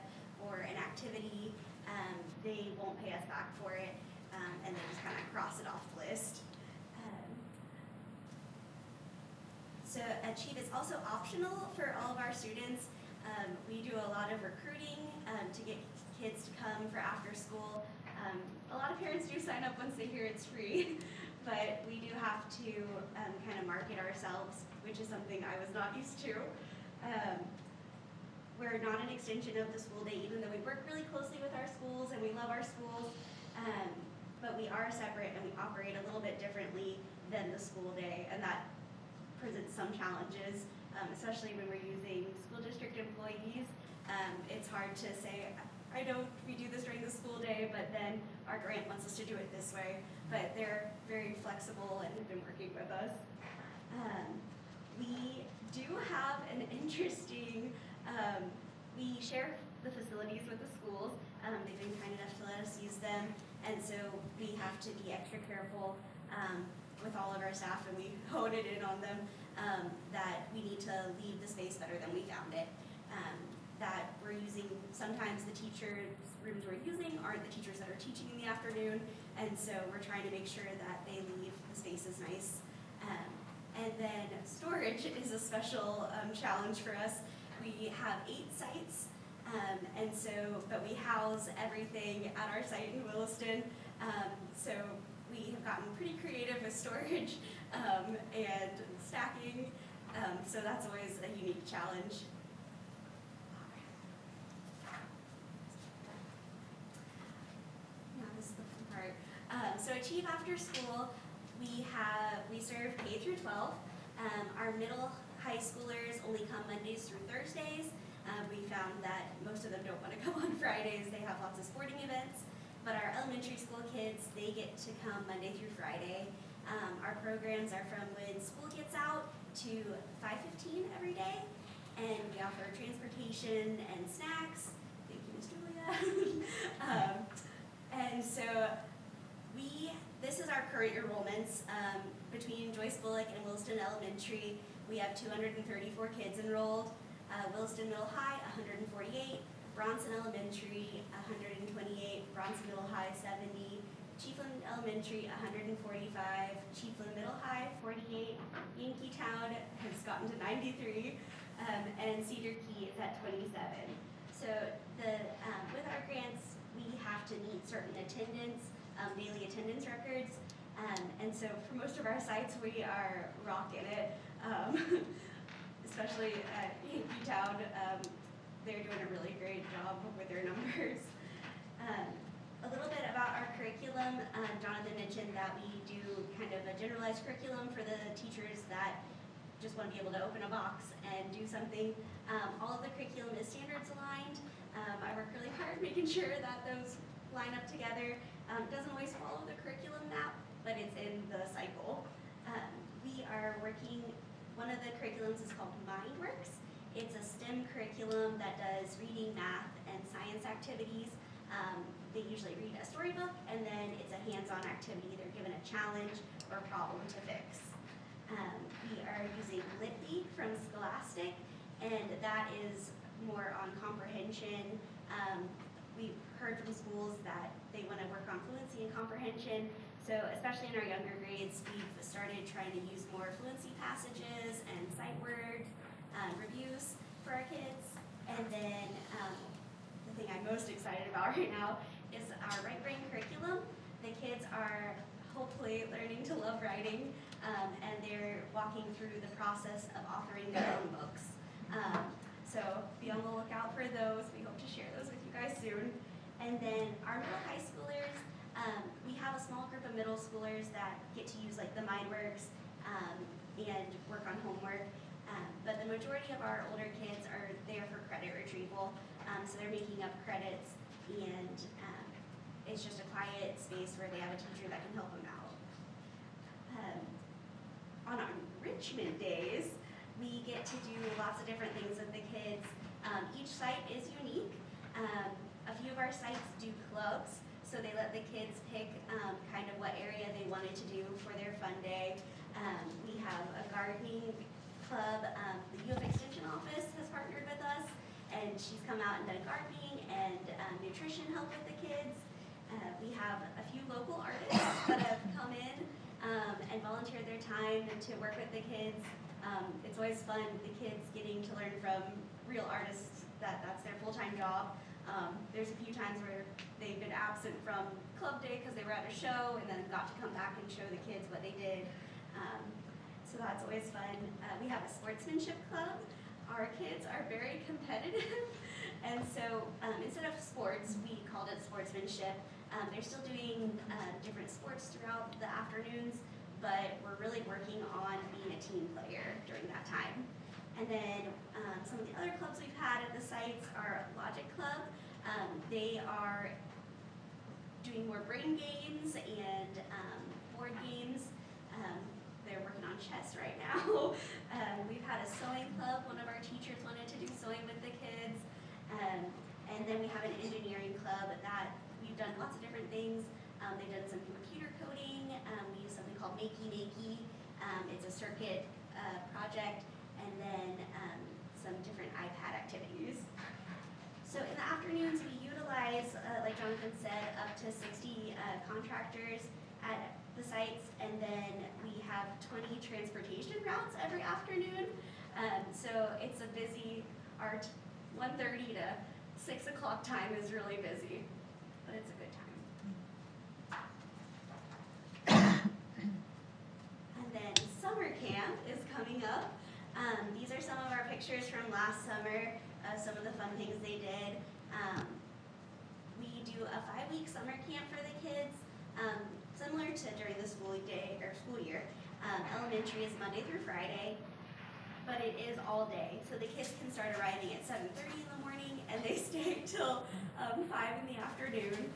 or an activity, they won't pay us back for it, and they just kind of cross it off the list. So Achieve is also optional for all of our students. We do a lot of recruiting to get kids to come for after school. A lot of parents do sign up once they hear it's free, but we do have to kind of market ourselves, which is something I was not used to. We're not an extension of the school day, even though we work really closely with our schools and we love our schools, but we are separate and we operate a little bit differently than the school day, and that presents some challenges, especially when we're using school district employees. It's hard to say, I know we do this during the school day, but then our grant wants us to do it this way. But they're very flexible and have been working with us. We do have an interesting, we share the facilities with the schools. They've been kind enough to let us use them. And so we have to be extra careful with all of our staff, and we hone it in on them, that we need to leave the space better than we found it. That we're using, sometimes the teachers' rooms we're using aren't the teachers that are teaching in the afternoon, and so we're trying to make sure that they leave the spaces nice. And then storage is a special challenge for us. We have 8 sites, and so, but we house everything at our site in Williston, so we have gotten pretty creative with storage and stacking, so that's always a unique challenge. Now this is the fun part. So Achieve After School, we serve K through 12. Our middle high schoolers only come Mondays through Thursdays. We found that most of them don't want to come on Fridays. They have lots of sporting events. But our elementary school kids, they get to come Monday through Friday. Our programs are from when school gets out to 5:15 every day. And we offer transportation and snacks. Thank you, Ms. Julia. And so this is our current enrollments. Between Joyce Bullock and Williston Elementary, we have 234 kids enrolled. Williston Middle High, 148. Bronson Elementary, 128. Bronson Middle High, 70. Chiefland Elementary, 145. Chiefland Middle High, 48. Yankeetown has gotten to 93. And Cedar Key is at 27. So with our grants, we have to meet certain attendance, daily attendance records. And so for most of our sites, we are rocking it, especially at Yankeetown. They're doing a really great job with their numbers. A little bit about our curriculum. Jonathan mentioned that we do kind of a generalized curriculum for the teachers that just want to be able to open a box and do something. All of the curriculum is standards aligned. I work really hard making sure that those line up together. It doesn't always follow the curriculum map, but it's in the cycle. We are working, one of the curriculums is called MindWorks. It's a STEM curriculum that does reading, math, and science activities. They usually read a storybook, and then it's a hands-on activity. They're given a challenge or problem to fix. We are using Litly from Scholastic, and that is more on comprehension. We've heard from schools that they want to work on fluency and comprehension. So especially in our younger grades, we've started trying to use more fluency passages and sight word reviews for our kids. And then the thing I'm most excited about right now is our Right Brain curriculum. The kids are hopefully learning to love writing, and they're walking through the process of authoring their own books. So be on the lookout for those. We hope to share those with you guys soon. And then our middle high schoolers, we have a small group of middle schoolers that get to use like the MindWorks and work on homework. But the majority of our older kids are there for credit retrieval. So they're making up credits, and it's just a quiet space where they have a teacher that can help them out. On our enrichment days, we get to do lots of different things with the kids. Each site is unique. A few of our sites do clubs, so they let the kids pick kind of what area they wanted to do for their fun day. We have a gardening club. The U of Extension office has partnered with us, and she's come out and done gardening and nutrition help with the kids. We have a few local artists that have come in and volunteered their time to work with the kids. It's always fun, the kids getting to learn from real artists that's their full-time job. There's a few times where they've been absent from club day because they were at a show and then got to come back and show the kids what they did. So that's always fun. We have a sportsmanship club. Our kids are very competitive, and so instead of sports, we called it sportsmanship. They're still doing different sports throughout the afternoons, but we're really working on being a team player during that time. And then some of the other clubs we've had at the sites are Logic Club. They are doing more brain games and board games. They're working on chess right now. We've had a sewing club. One of our teachers wanted to do sewing with the kids. And then we have an engineering club that we've done lots of different things. They've done some computer coding. We use something called Makey Makey. It's a circuit project. And then some different iPad activities. So in the afternoons, we utilize, like Jonathan said, up to 60 contractors at the sites, and then we have 20 transportation routes every afternoon. So it's a busy, our 1:30 to 6 o'clock time is really busy, but it's a good time. And then summer camp is coming up. These are some of our pictures from last summer, some of the fun things they did. We do a 5-week summer camp for the kids, similar to during the school day or school year. Elementary is Monday through Friday, but it is all day. So the kids can start arriving at 7:30 in the morning and they stay till 5 in the afternoon,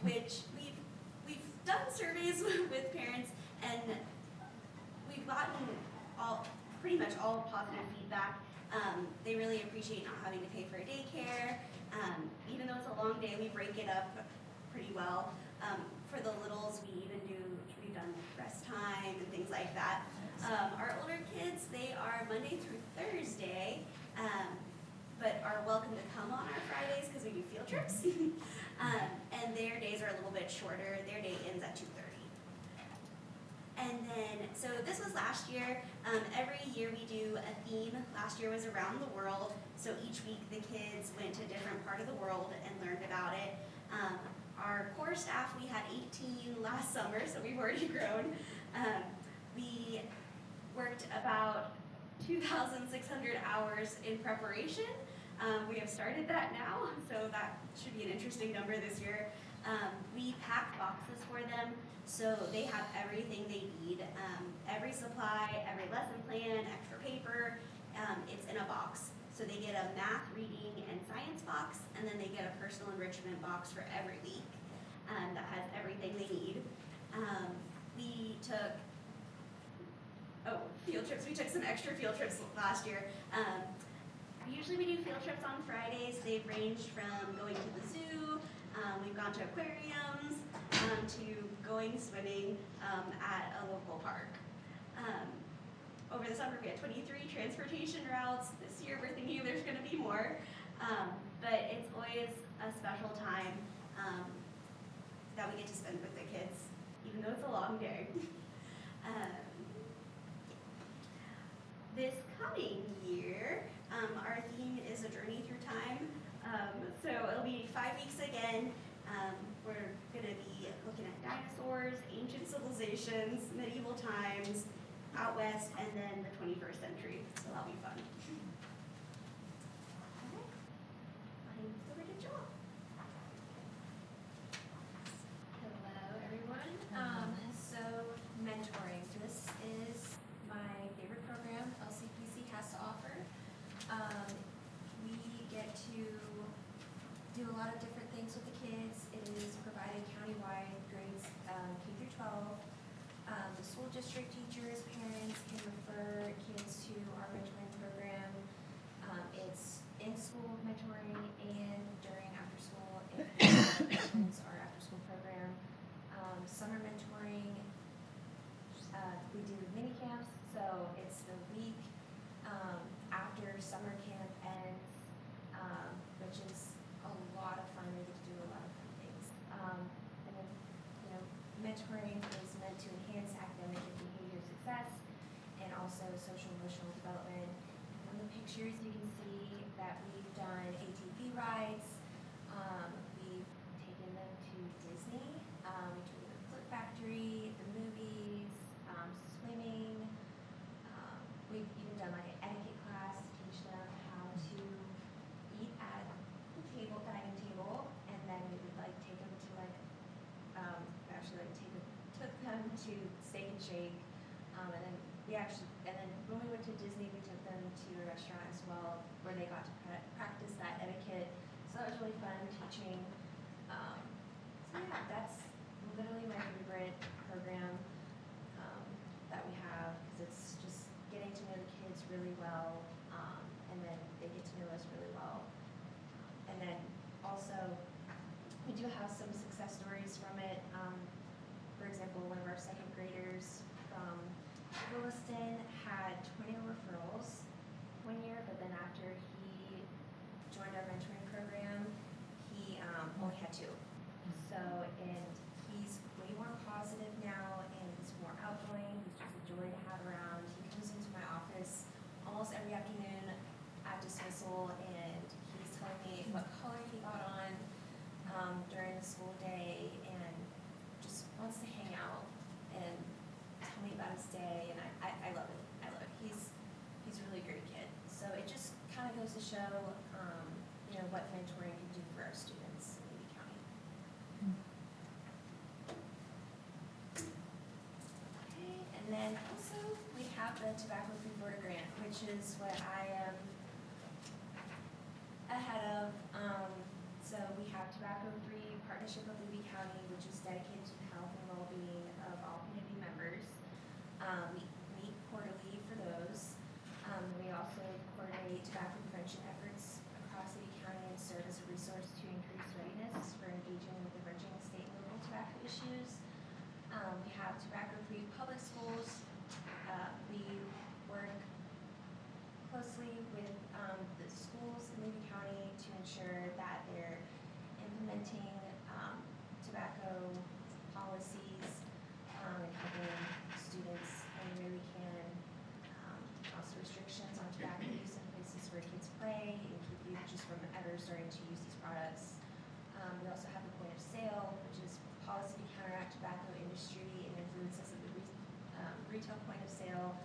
which we've done surveys with parents, and we've gotten pretty much all positive feedback. They really appreciate not having to pay for daycare. Even though it's a long day, we break it up pretty well. For the littles, we've done rest time and things like that. Our older kids, they are Monday through Thursday, but are welcome to come on our Fridays because we do field trips. And their days are a little bit shorter. Their day ends at 2:30. And then, so this was last year. Every year we do a theme. Last year was around the world. So each week the kids went to a different part of the world and learned about it. Our core staff, we had 18 last summer, so we've already grown. We worked about 2,600 hours in preparation. We have started that now, so that should be an interesting number this year. We pack boxes for them, so they have everything they need. Every supply, every lesson plan, extra paper, it's in a box. So they get a math, reading, and science box, and then they get a personal enrichment box for every week that has everything they need. We took field trips. We took some extra field trips last year. Usually we do field trips on Fridays. They've ranged from going to the zoo, we've gone to aquariums, to going swimming at a local park. Over the summer, we had 23 transportation routes. This year, we're thinking there's going to be more. But it's always a special time that we get to spend with the kids, even though it's a long day. This coming year, our theme is a journey through time. So it'll be 5 weeks again. We're going to be looking at dinosaurs, ancient civilizations, medieval times, out west, and then the 21st century. So that'll be fun. Okay. I'm over to Jill. Hello, everyone. So mentoring, this is my favorite program LCPC has to offer. We get to do a lot of different things with the kids. It is provided countywide, grades K through 12. The school district teachers, parents can refer kids to our mentoring program. It's in-school mentoring and during after-school if it's our after-school program. Summer mentoring, we do mini camps, so it's the week after summer camp ends, which is a lot of fun. We get to do a lot of fun things. And then, mentoring is meant to enhance academic and behavior success and also social emotional development. On the pictures, you can see that we've done ATV rides. We've taken them to Disney. We took them to Flip Factory, the movies, swimming. We've even done like an etiquette class to teach them how to eat at the dining table, and then we would like take them to like took them to Steak and Shake, and then when we went to Disney, we took them to a restaurant as well, where they got to practice that etiquette. So that was really fun teaching. So yeah, that's literally my favorite program that we have, because it's just getting to know the kids really well, and then they get to know us really well. And then also, we do have some success stories from it. For example, one of our second graders from Williston had 20 referrals one year, but then after he joined our mentoring program, he only had 2. So, and he's way more positive now, and he's more outgoing. He's just a joy to have around. He comes into my office almost every afternoon at dismissal, and he's telling me what color he got on during the school day, and just wants to hang out and tell me about his day, and I love it. I love it. He's a really great kid. So it just kind of goes to show, what mentoring can do for our students in Levy County. Okay, and then also we have the Tobacco Free Florida Grant, which is what I am ahead of. So we have Tobacco Free Partnership of Levy County, which is dedicated to the health and well-being of all community members. We meet quarterly for those. We also coordinate tobacco prevention efforts across Levy County and serve as a resource to increase readiness for engaging with emerging state and local tobacco issues. We have tobacco-free public schools. We work closely with the schools in Levy County to ensure that they're implementing tobacco policies and helping students and where we can. Also restrictions on tobacco use in places where kids play and keep youth just from ever starting to use these products. We also have the point of sale, which is policy to counteract tobacco industry and influences of the retail point of sale.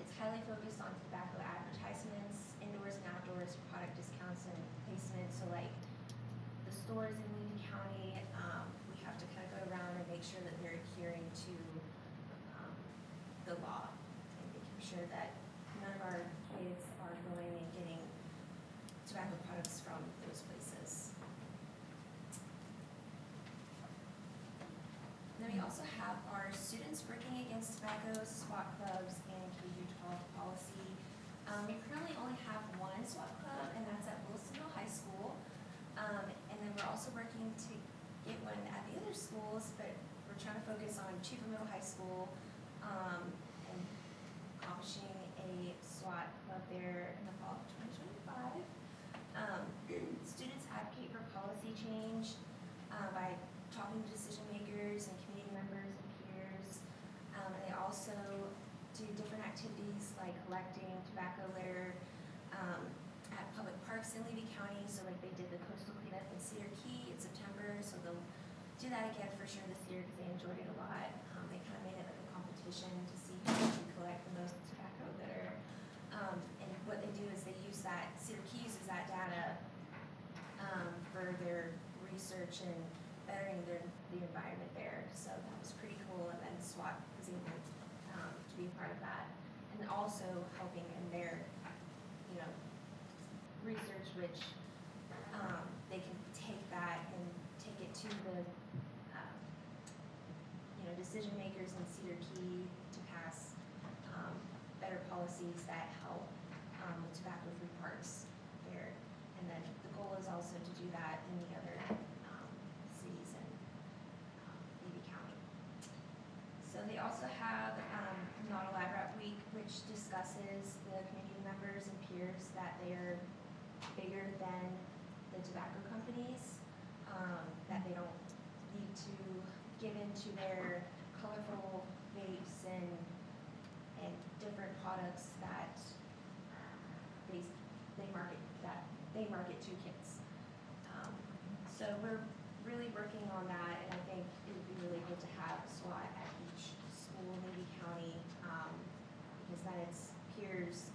It's highly focused on tobacco advertisements, indoors and outdoors, product discounts and placement. So like the stores in Levy County, we have to kind of go around and make sure that they're adhering to the law and making sure that none of our kids are going and getting tobacco products from those places. And then we also have our Students Working Against Tobacco, SWAT clubs, and K-12 policy. We currently only have one SWAT club, and that's at Wilsonville High School. And then we're also working to get one at the other schools, but we're trying to focus on Cheever Middle High School, and accomplishing a SWAT club there in the fall of 2025. Students advocate for policy change by talking to decision makers and community members and peers. And they also do different activities like collecting tobacco litter at public parks in Levy County. So like they did the coastal cleanup in Cedar Key in September. So they'll do that again for sure this year because they enjoyed it a lot. They kind of made it like a competition to see who can collect the most tobacco litter. And what they do is they use that, Cedar Key uses that data for their research and bettering the environment there. So that was pretty cool. And then SWAT was able to be a part of that. And also helping in their, research, which they can take that and take it to the, decision makers in Cedar Key to pass better policies that help with tobacco-free parks there. And then the goal is also to do that in the other cities in Levy County. So they also have Not a Lab Rat Week, which discusses the community members and peers that they are bigger than the tobacco companies, that they don't need to give into their colorful vapes and different products that they market to kids. So we're really working on that, and I think it would be really good to have SWAT at each school in Levy County, because then it's peers,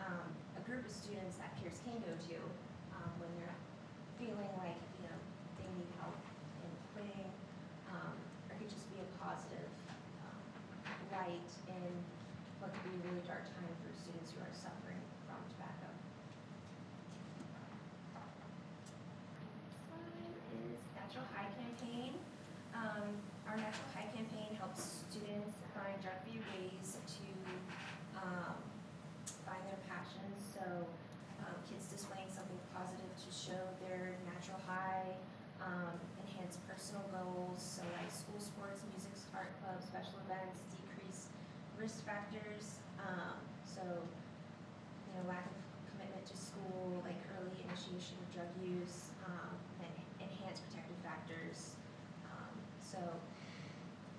a group of students that peers can go to when they're feeling like they need help in quitting, or it could just be a positive light in what could be a really dark time for students who are suffering from tobacco. This one is Natural High campaign. Our Natural High campaign helps students find drug-free ways to find their passions. So kids displaying something positive to show their natural high, enhance personal goals, so like school sports, music, art clubs, special events, decrease risk factors, so lack of commitment to school, like early initiation of drug use, and enhance protective factors. So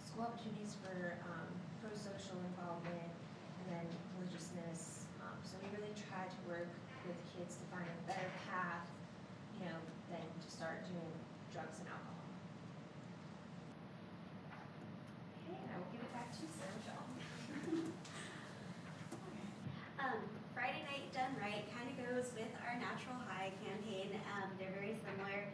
school opportunities for pro-social involvement, and then religiousness. So we really try to work with kids to find a better path, than to start doing drugs and alcohol. Okay, and I will give it back to Sarah Michelle. Friday Night Done Right kind of goes with our Natural High campaign. They're very similar.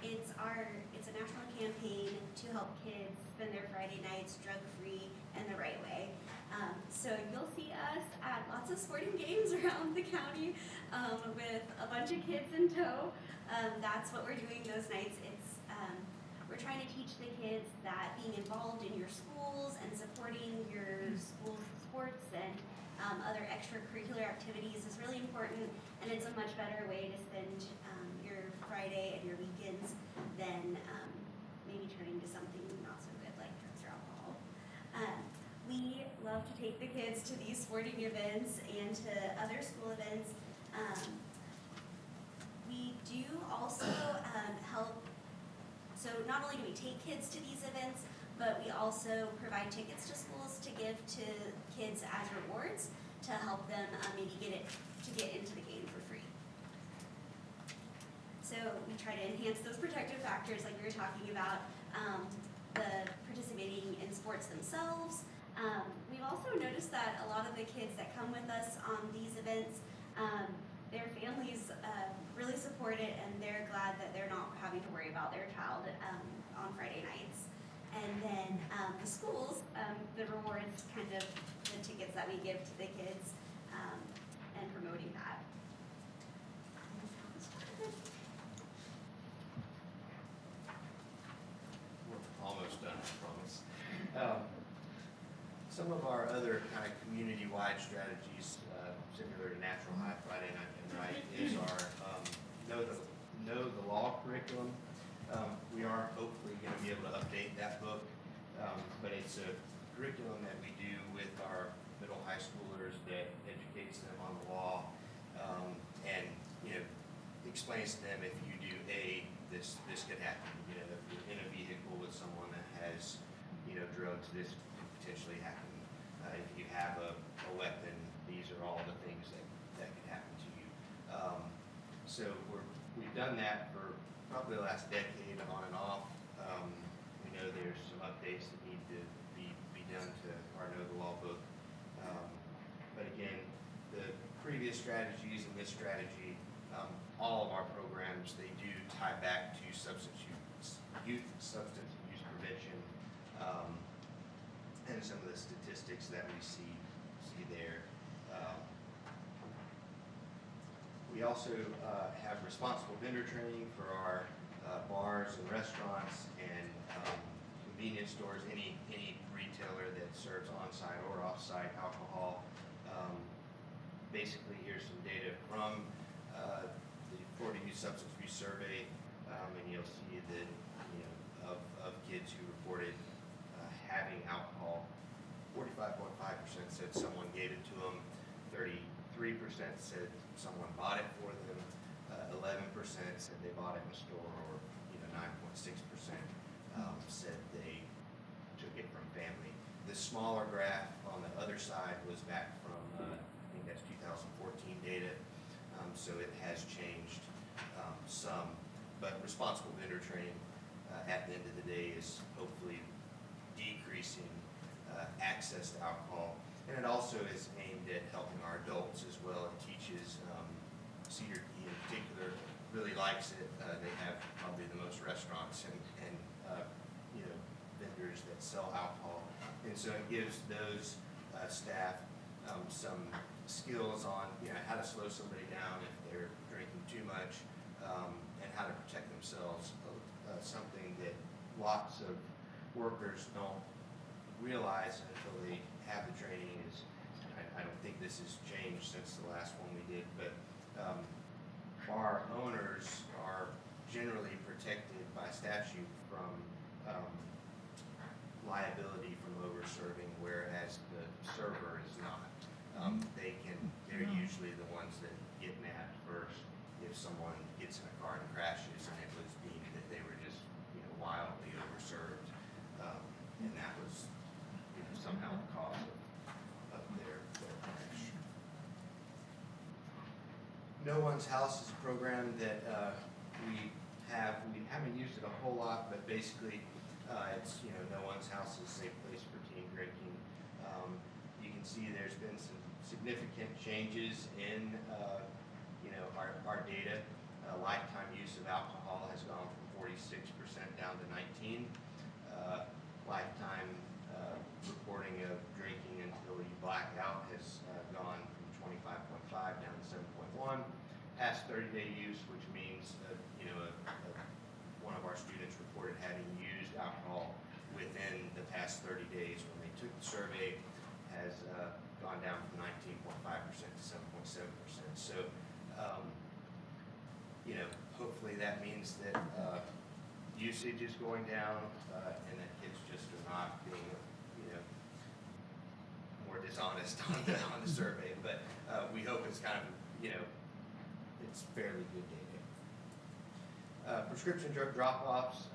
It's a national campaign to help kids spend their Friday nights drug-free and the right way. So you'll see us at lots of sporting games around the county with a bunch of kids in tow. That's what we're doing those nights. We're trying to teach the kids that being involved in your schools and supporting your school's sports and other extracurricular activities is really important, and it's a much better way to spend your Friday and your weekends than maybe turning to something not so good like drugs or alcohol. We love to take the kids to these sporting events and to other school events. We do also help, so not only do we take kids to these events, but we also provide tickets to schools to give to kids as rewards to help them maybe get into the game for free. So we try to enhance those protective factors like we were talking about, the participating in sports themselves. We've also noticed that a lot of the kids that come with us on these events, their families really support it, and they're glad that they're not having to worry about their child on Friday nights. And then the schools, the rewards, kind of the tickets that we give to the kids, and promoting that. We're almost done, I promise. Some of our other kind of community-wide strategies, similar to Natural High Friday Night and Right, is our Know the Law curriculum. We are hopefully going to be able to update that book, but it's a curriculum that we do with our middle high schoolers that educates them on the law, and explains to them if you do A, this could happen. If you're in a vehicle with someone that has drugs, this could potentially happen. If you have a weapon, these are all the things that could happen to you. So we've done that for probably the last decade on and off. We know there's some updates that need to be done to our Know the Law book. But again, the previous strategies and this strategy, all of our programs, they do tie back to youth substance abuse prevention, and some of the statistics that we see there. We also have responsible vendor training for our bars and restaurants and convenience stores, any retailer that serves on-site or off-site alcohol. Basically, here's some data from the Florida Youth Substance Abuse Survey, and you'll see that of kids who reported having alcohol, 45.5% said someone gave it to them, 33% said someone bought it for them, 11% said they bought it in a store, or 9.6% said they took it from family. The smaller graph on the other side was back from, I think that's 2014 data, so it has changed some. But responsible vendor training at the end of the day is hopefully decreasing access to alcohol. And it also is aimed at helping our adults as well. It teaches, Cedar Key in particular really likes it. They have probably the most restaurants and vendors that sell alcohol. And so it gives those staff some skills on how to slow somebody down if they're drinking too much, and how to protect themselves. Something that lots of workers don't realize until they have the training is, I don't think this has changed since the last one we did, but our owners are generally protected by statute from liability from over-serving, whereas the server is not. They're usually the ones that get nabbed first if someone gets in a car and crashes and it was deemed that they were just wildly overserved, and that was somehow the cause of their crash. No One's House is a program that we haven't used it a whole lot, but basically it's No One's House is a safe place for teen drinking. You can see there's been some significant changes in our data. Lifetime use of alcohol has gone from 46% down to 19%. Lifetime reporting of drinking until you black out has gone from 25.5 down to 7.1. Past 30-day use, which means one of our students reported having used alcohol within the past 30 days when they took the survey, has gone down from 19.5% to 7.7%. So, hopefully that means that usage is going down, and that kids just are not being, more dishonest on the survey. But we hope it's kind of, it's fairly good data. Prescription drug drop-offs,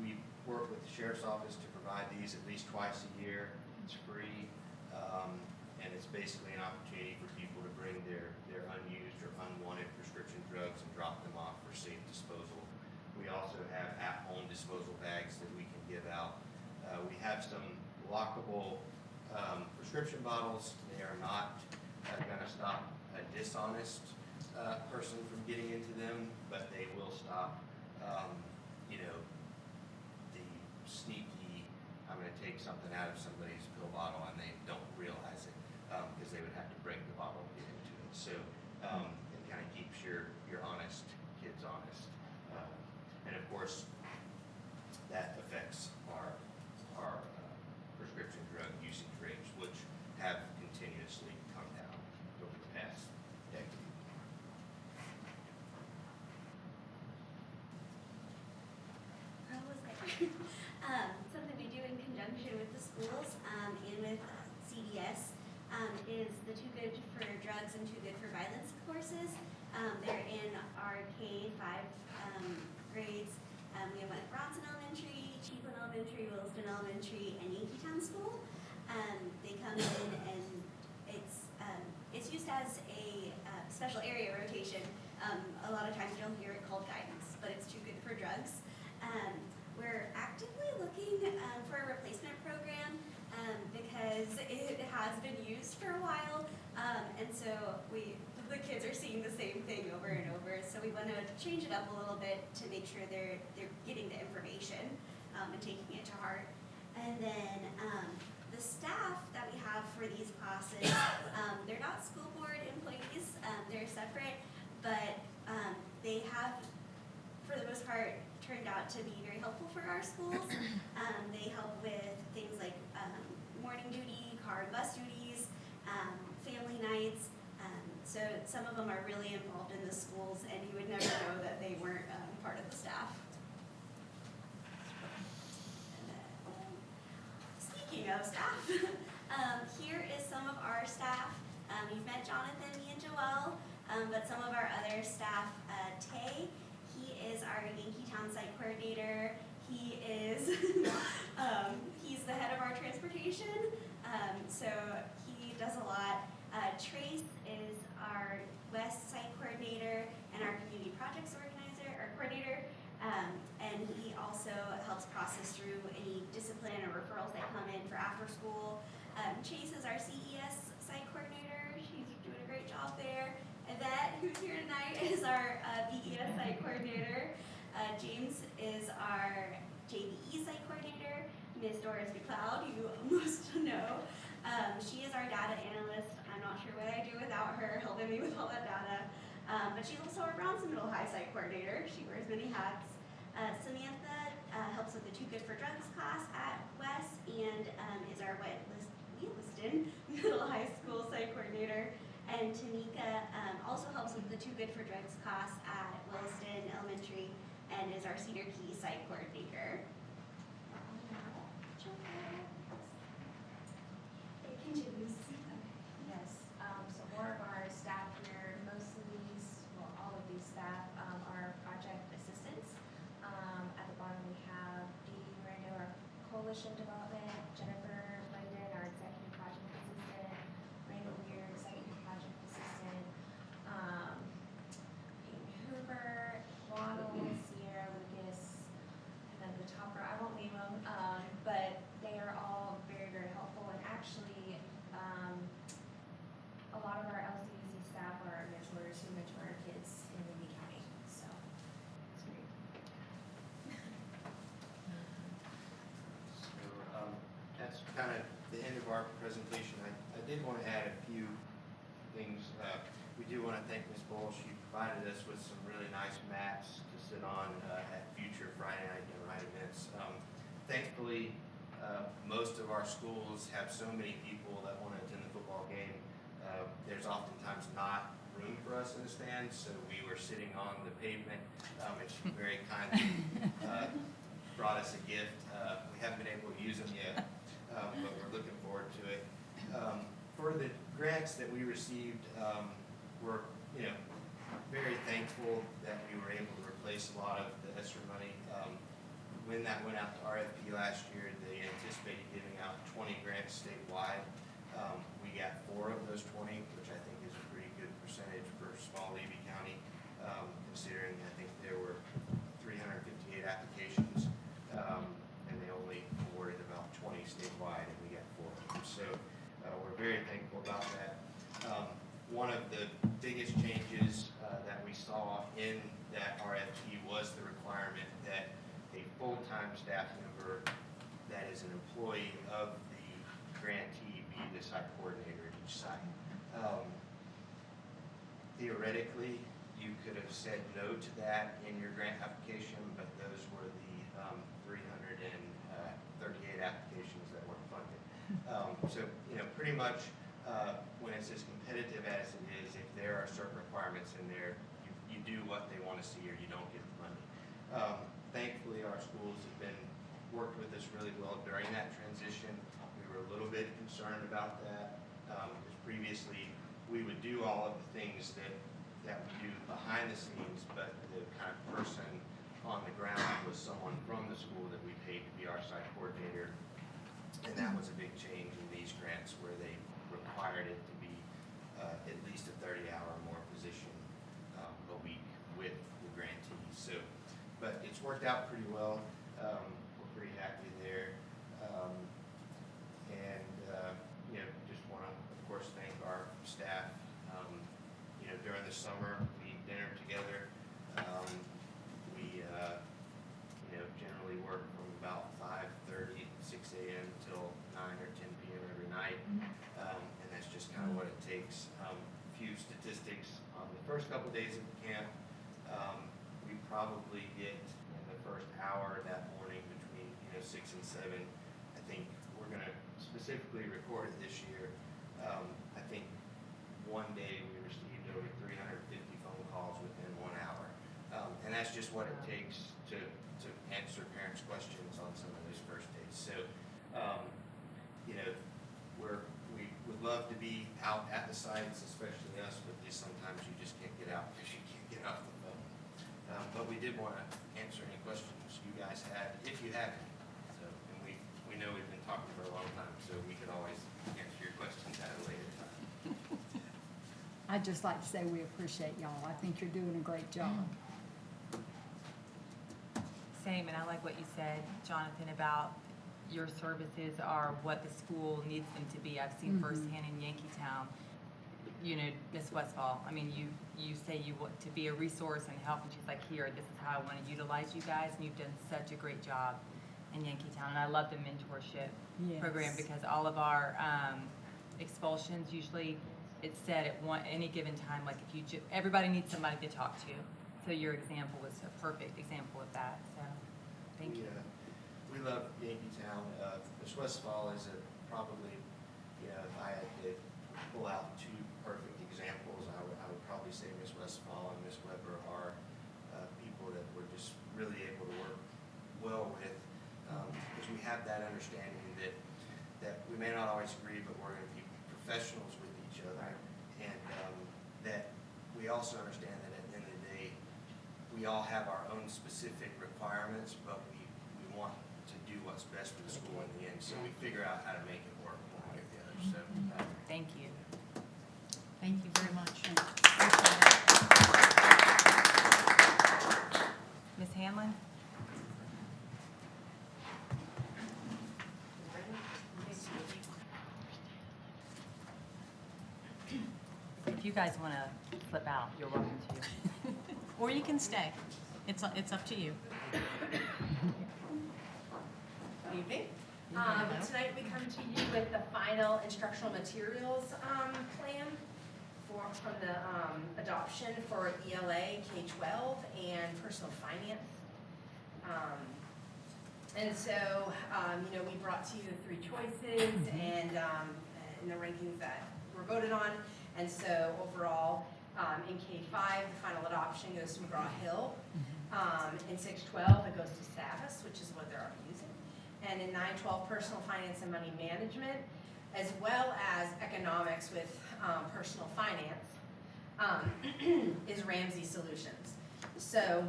we work with the Sheriff's Office to provide these at least twice a year. It's free, and it's basically an opportunity for people to bring their unused or unwanted prescription drugs and drop them off for safe disposal. We also have at-home disposal bags that we can give out. We have some lockable prescription bottles. They are not going to stop a dishonest person from getting into them, but they will stop, the sneaky, I'm going to take something out of somebody's pill bottle and they don't realize it, because they would have to break the bottle to get into it. So it kind of keeps your honest kids honest. And of course, that affects our prescription drug usage rate. K-5 grades. We have one at Bronson Elementary, Chiefland Elementary, Williston Elementary, and Yankeetown School. They come in and it's used as a special area rotation. A lot of times you'll hear it called guidance, but it's too good for drugs. We're actively looking for a replacement program because it has been used for a while, and so the kids are seeing the same thing over and over. So we want to change it up a little bit to make sure they're getting the information and taking it to heart. And then the staff that we have for these classes, they're not school board employees, they're separate, but they have, for the most part, turned out to be very helpful for our schools. They help with things like morning duty, car and bus duties, family nights. So some of them are really involved in the schools, and you would never know that they weren't part of the staff. Speaking of staff, here is some of our staff. You've met Jonathan, me, and Joelle, but some of our other staff, Tay, he is our Yankeetown site coordinator. He is, he's the head of our transportation, so he does a lot. Trace is our West site coordinator and our community projects organizer or coordinator, and he also helps process through any discipline or referrals that come in for after school. Chase is our CES site coordinator. She's doing a great job there. Yvette, who's here tonight, is our BES site coordinator. James is our JVE site coordinator. Ms. Doris McLeod, you most know. She is our data analyst. I'm not sure what I do without her helping me with all that data. But she's also our Bronson Middle High site coordinator. She wears many hats. Samantha helps with the Too Good for Drugs class at West and is our Williston Middle High School site coordinator. And Tamika also helps with the Too Good for Drugs class at Williston Elementary and is our Cedar Key site coordinator. It continues. Yes, so more of our staff here, most of these, well, all of these staff are project assistants. At the bottom we have Dee Miranda, our coalition development, Jennifer Langdon, our executive project assistant, Randall Weir, executive project assistant, Peyton Hoover, Ronald, Sierra Lucas, and then the top row, I won't name them, but they are all very, very helpful, and actually, a lot of our LCUC staff are our mentors who mentor our kids in Lee County, so it's great. So that's kind of the end of our presentation. I did want to add a few things. We do want to thank Ms. Bull. She provided us with some really nice maps to sit on at future Friday night and night events. Thankfully, most of our schools have so many people that want to attend the football game. There's oftentimes not room for us in the stands, so we were sitting on the pavement, and she very kindly brought us a gift. We haven't been able to use them yet, but we're looking forward to it. For the grants that we received, we're very thankful that we were able to replace a lot of the ESSER money. When that went out to RFP last year, they anticipated giving out 20 grants statewide. We got 4 of those 20, which I think is a pretty good percentage for small Levy County, considering I think there were 358 applications, and they only awarded about 20 statewide, and we got 4 of them. So we're very thankful about that. One of the biggest changes that we saw in that RFP was the requirement that a full-time staff member that is an employee of the grantee be the site coordinator at each site. Theoretically, you could have said no to that in your grant application, but those were the 338 applications that weren't funded. So, pretty much when it's as competitive as it is, if there are certain requirements in there, you do what they want to see or you don't get the money. Thankfully, our schools have worked with us really well during that transition. We were a little bit concerned about that, because previously we would do all of the things that that we do behind the scenes, but the kind of person on the ground was someone from the school that we paid to be our site coordinator. And that was a big change in these grants where they required it to be at least a 30-hour or more position a week with the grantees. So, but it's worked out pretty well. We're pretty happy there. Just want to, of course, thank our staff. During the summer, we eat dinner together. We generally work from about 5:30, 6 a.m. till 9 or 10 p.m. every night. And that's just kind of what it takes. A few statistics on the first couple days of camp. We probably get in the first hour that morning between 6 and 7. I think we're going to specifically record it this year. I think one day we received over 350 phone calls within 1 hour. And that's just what it takes to answer parents' questions on some of those first days. So, we would love to be out at the sites, especially us, but just sometimes you just can't get out because you can't get off the phone. But we did want to answer any questions you guys had, if you have any. So, and we know we've been talking for a long time, so we could always answer your questions at a later time. I'd just like to say we appreciate y'all. I think you're doing a great job. Same, and I like what you said, Jonathan, about your services are what the school needs them to be. I've seen firsthand in Yankeetown, Miss Westfall, I mean, you say you want to be a resource and help, and she's like, here, this is how I want to utilize you guys, and you've done such a great job in Yankeetown. And I love the mentorship program, because all of our expulsions, usually it's said at any given time, like if everybody needs somebody to talk to. So your example was a perfect example of that, so thank you. We love Yankeetown. Miss Westfall is probably, if I had to pull out two perfect examples, I would probably say Miss Westfall and Miss Weber are people that we're just really able to work well with, because we have that understanding that we may not always agree, but we're going to be professionals with each other, and that we also understand that at the end of the day, we all have our own specific requirements, but we want to do what's best for the school in the end. So we figure out how to make it work one way or the other. So Thank you. Thank you very much. Ms. Hanlon? If you guys want to flip out, you're welcome to. Or you can stay. It's up to you. Good evening. Tonight we come to you with the final instructional materials plan from the adoption for ELA, K-12, and personal finance. And so, we brought to you the three choices and the rankings that were voted on. And so overall, in K-5, the final adoption goes to McGraw-Hill. In 6-12, it goes to Savas, which is what they're already using. And in 9-12, personal finance and money management, as well as economics with personal finance, is Ramsey Solutions. So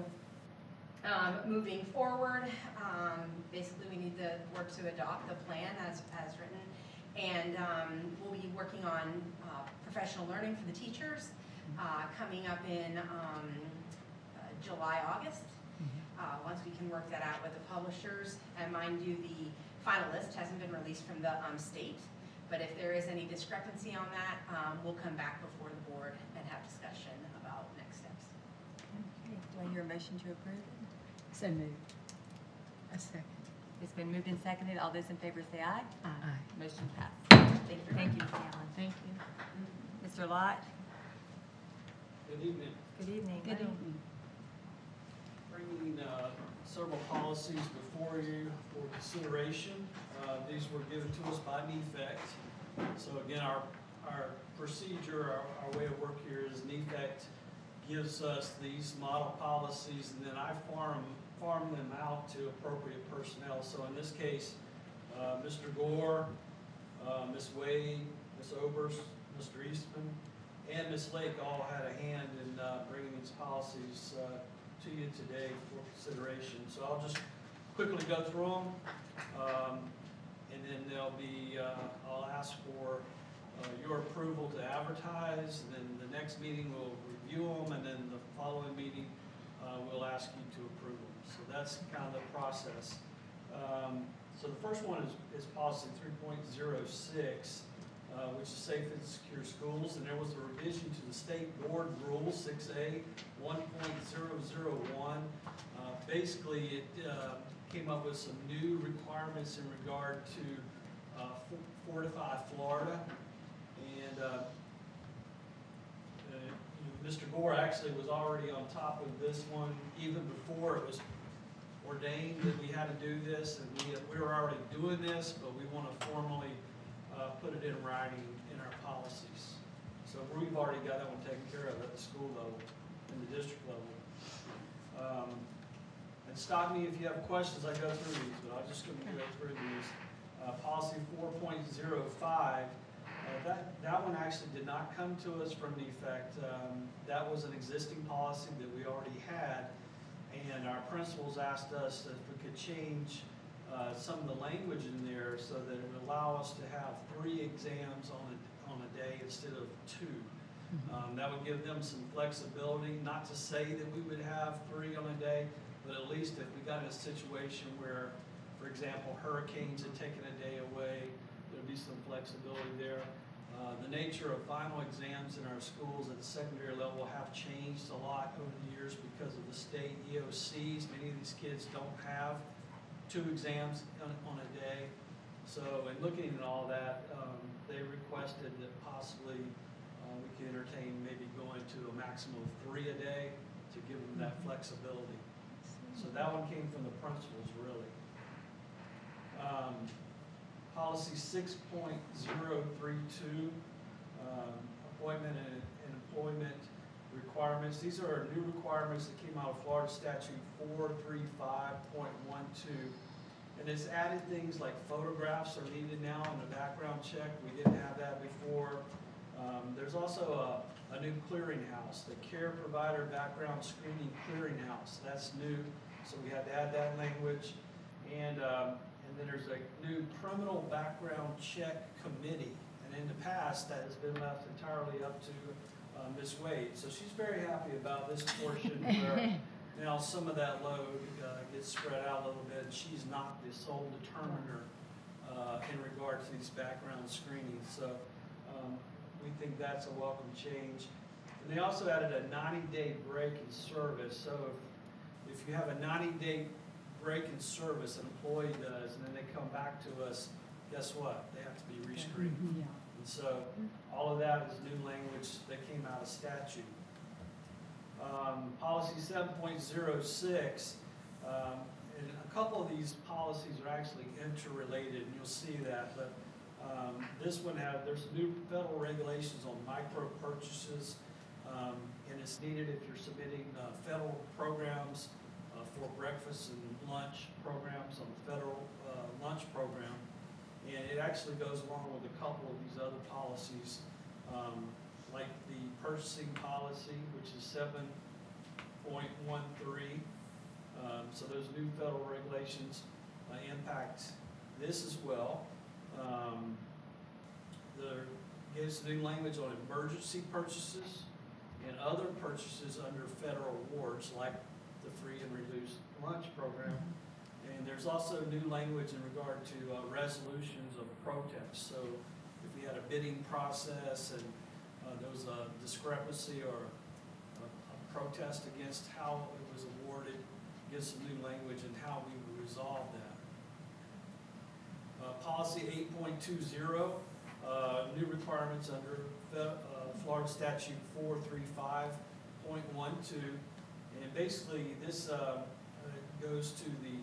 moving forward, basically we need to work to adopt the plan as written. And we'll be working on professional learning for the teachers coming up in July, August. Once we can work that out with the publishers. And mind you, the final list hasn't been released from the state, but if there is any discrepancy on that, we'll come back before the board and have discussion about next steps. Okay. Do I hear a motion to approve? So moved. A second. It's been moved and seconded. All those in favor say aye. Aye. Motion passed. Thank you. Thank you, Ms. Allen. Thank you. Mr. Lott? Good evening. Good evening. Good evening. Bringing several policies before you for consideration. These were given to us by NEFACT. So again, our procedure, our way of work here is NEFACT gives us these model policies, and then I farm them out to appropriate personnel. So in this case, Mr. Gore, Ms. Wade, Ms. Oberst, Mr. Eastman, and Ms. Lake all had a hand in policies to you today for consideration. So I'll just quickly go through them, and then there'll be, I'll ask for your approval to advertise, and then the next meeting we'll review them, and then the following meeting we'll ask you to approve them. So that's kind of the process. So the first one is policy 3.06, which is safe and secure schools, and there was a revision to the state board rule 6A 1.001. Basically, it came up with some new requirements in regard to Fortify Florida, and Mr. Gore actually was already on top of this one even before it was ordained that we had to do this, and we were already doing this, but we want to formally put it in writing in our policies. So we've already got that one taken care of at the school level, in the district level. And stop me if you have questions, I go through these, but I'm just going to go through these. Policy 4.05, that one actually did not come to us from NEFAC. That was an existing policy that we already had, and our principals asked us if we could change some of the language in there so that it would allow us to have 3 exams on a day instead of 2. That would give them some flexibility, not to say that we would have 3 on a day, but at least if we got in a situation where, for example, hurricanes had taken a day away, there'd be some flexibility there. The nature of final exams in our schools at the secondary level have changed a lot over the years because of the state EOCs. Many of these kids don't have 2 exams on a day. So in looking at all that, they requested that possibly we could entertain maybe going to a maximum of 3 a day to give them that flexibility. So that one came from the principals, really. Policy 6.032, appointment and employment requirements. These are new requirements that came out of Florida Statute 435.12. And it's added things like photographs are needed now in the background check. We didn't have that before. There's also a new clearinghouse, the Care Provider Background Screening Clearinghouse. That's new, so we had to add that language. And then there's a new Criminal Background Check Committee. And in the past, that has been left entirely up to Ms. Wade. So she's very happy about this portion where now some of that load gets spread out a little bit. She's not the sole determiner in regard to these background screenings. So we think that's a welcome change. And they also added a 90-day break in service. So if you have a 90-day break in service, an employee does, and then they come back to us, guess what? They have to be rescreened. Yeah. And so all of that is new language that came out of statute. Policy 7.06, and a couple of these policies are actually interrelated, and you'll see that, but this one there's new federal regulations on micro purchases, and it's needed if you're submitting federal programs for breakfast and lunch programs on the federal lunch program. And it actually goes along with a couple of these other policies, like the purchasing policy, which is 7.13. So those new federal regulations impact this as well. There gives new language on emergency purchases and other purchases under federal awards, like the free and reduced lunch program. And there's also new language in regard to resolutions of protests. So if we had a bidding process and there was a discrepancy or a protest against how it was awarded, gives some new language in how we would resolve that. Policy 8.20, new requirements under Florida Statute 435.12. And basically this goes to the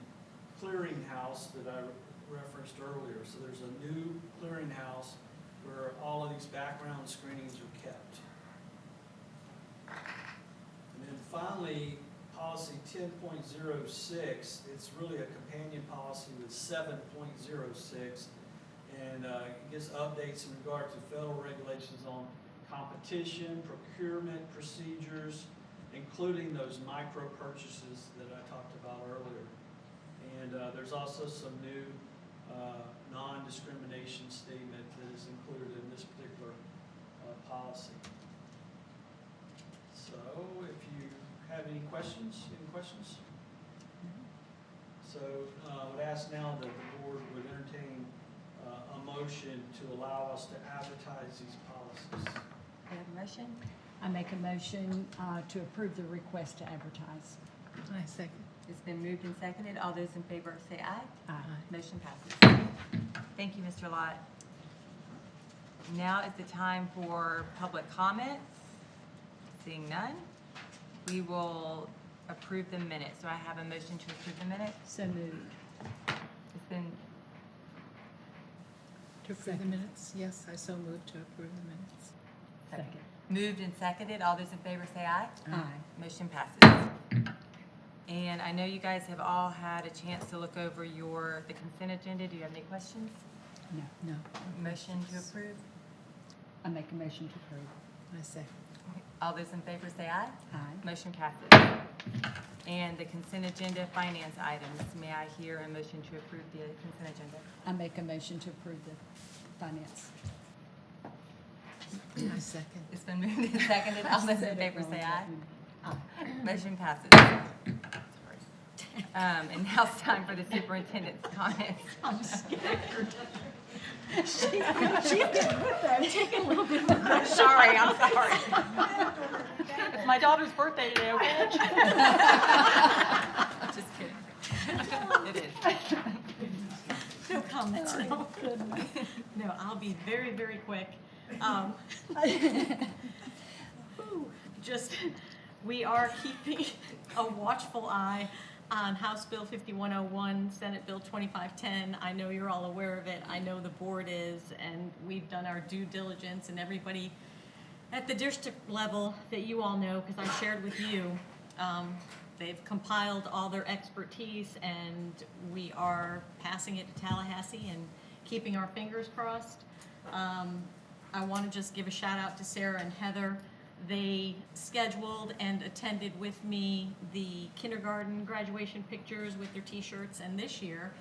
clearinghouse that I referenced earlier. So there's a new clearinghouse where all of these background screenings are kept. And then finally, policy 10.06, it's really a companion policy with 7.06, and it gives updates in regard to federal regulations on competition, procurement procedures, including including those micro purchases that I talked about earlier. And there's also some new non-discrimination statement that is included in this particular policy. So if you have any questions? So I would ask now that the board would entertain a motion to allow us to advertise these policies. We have a motion? I make a motion to approve the request to advertise. I second. It's been moved and seconded. All those in favor say aye. Aye. Motion passes. Thank you, Mr. Lott. Now is the time for public comments. Seeing none, we will approve the minutes. So I have a motion to approve the minutes. So moved. It's been, To approve the minutes? Yes, I so moved to approve the minutes. Second. moved and seconded. All those in favor say aye. Aye. Motion passes. And I know you guys have all had a chance to look over the consent agenda. Do you have any questions? No. No, Motion to approve. I make a motion to approve. I second. All those in favor say aye. Aye. Motion passes. And the consent agenda finance items. May I hear a motion to approve the consent agenda? I make a motion to approve the finance. I second. It's been moved and seconded. All those in favor say aye. Aye. Motion passes. Sorry. And now it's time for the superintendent's comments. I'm scared. Sorry, I'm sorry. It's my daughter's birthday today, okay? Just kidding. It is. No comments, no. No, I'll be very, very quick. Just, we are keeping a watchful eye on House Bill 5101, Senate Bill 2510. I know you're all aware of it. I know the board is, and we've done our due diligence, and everybody at the district level that you all know, because I shared with you, they've compiled all their expertise, and we are passing it to Tallahassee and keeping our fingers crossed. I want to just give a shout out to Sarah and Heather. They scheduled and attended with me the kindergarten graduation pictures with their t-shirts, and this year,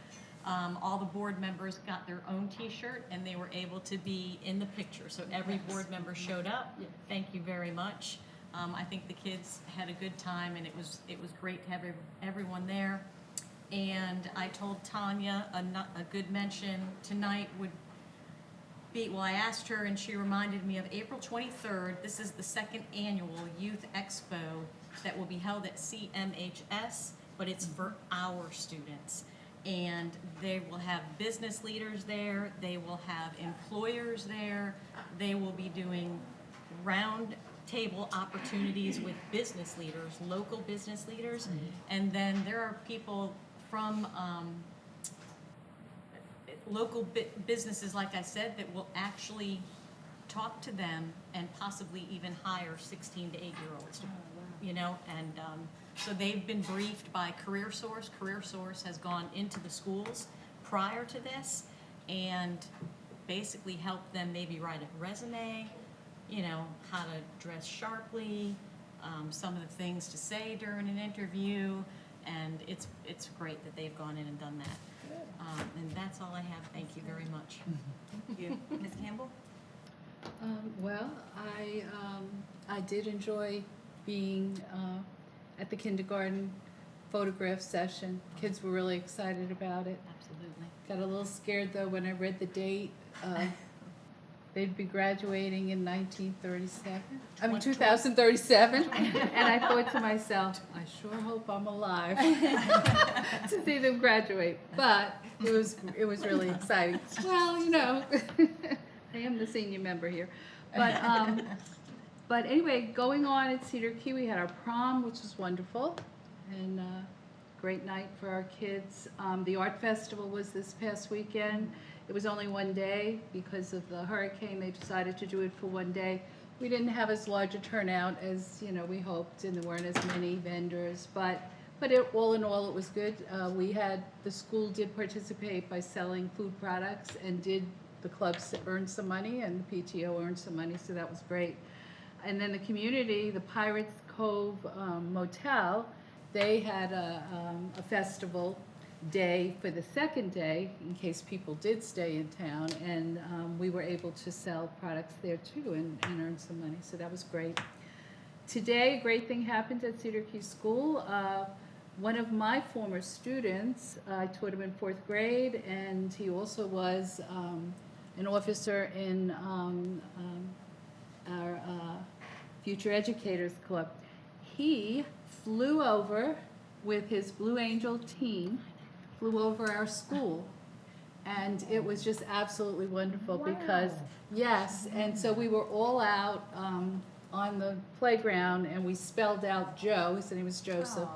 all the board members got their own t-shirt, and they were able to be in the picture. So every board member showed up. Yes. Thank you very much. I think the kids had a good time, and it was great to have everyone there. And I told Tanya a good mention tonight would be, well, I asked her and she reminded me of April 23rd. This is the second annual Youth Expo that will be held at CMHS, but it's for our students. And they will have business leaders there, they will have employers there, they will be doing round table opportunities with business leaders, local business leaders. And then there are people from local businesses, like I said, that will actually talk to them and possibly even hire 16 to 8-year-olds, you know, and so they've been briefed by CareerSource. CareerSource has gone into the schools prior to this and basically helped them maybe write a resume, you know, how to dress sharply, some of the things to say during an interview, and it's great that they've gone in and done that. And that's all I have. Thank you very much. Thank you. Ms. Campbell? Well, I did enjoy being at the kindergarten photograph session. Kids were really excited about it. Absolutely. Got a little scared though when I read the date. They'd be graduating in 1937. I mean 2037. And I thought to myself, I sure hope I'm alive to see them graduate. But it was really exciting. Well, you know, I am the senior member here. But anyway, going on at Cedar Key, we had our prom, which was wonderful, and great night for our kids. The art festival was this past weekend. It was only one day because of the hurricane. They decided to do it for one day. We didn't have as large a turnout as we hoped, and there weren't as many vendors. But all in all, it was good. The school did participate by selling food products, and the clubs earned some money, and the PTO earned some money, so that was great. And then the community, the Pirates Cove Motel, they had a festival day for the second day, in case people did stay in town, and we were able to sell products there too and earn some money, so that was great. Today, a great thing happened at Cedar Key School. One of my former students, I taught him in 4th grade, and he also was an officer in our Future Educators Club. He flew over with his Blue Angel team, flew over our school, and it was just absolutely wonderful because, yes, and so we were all out on the playground, and we spelled out Joe, his name was Joseph,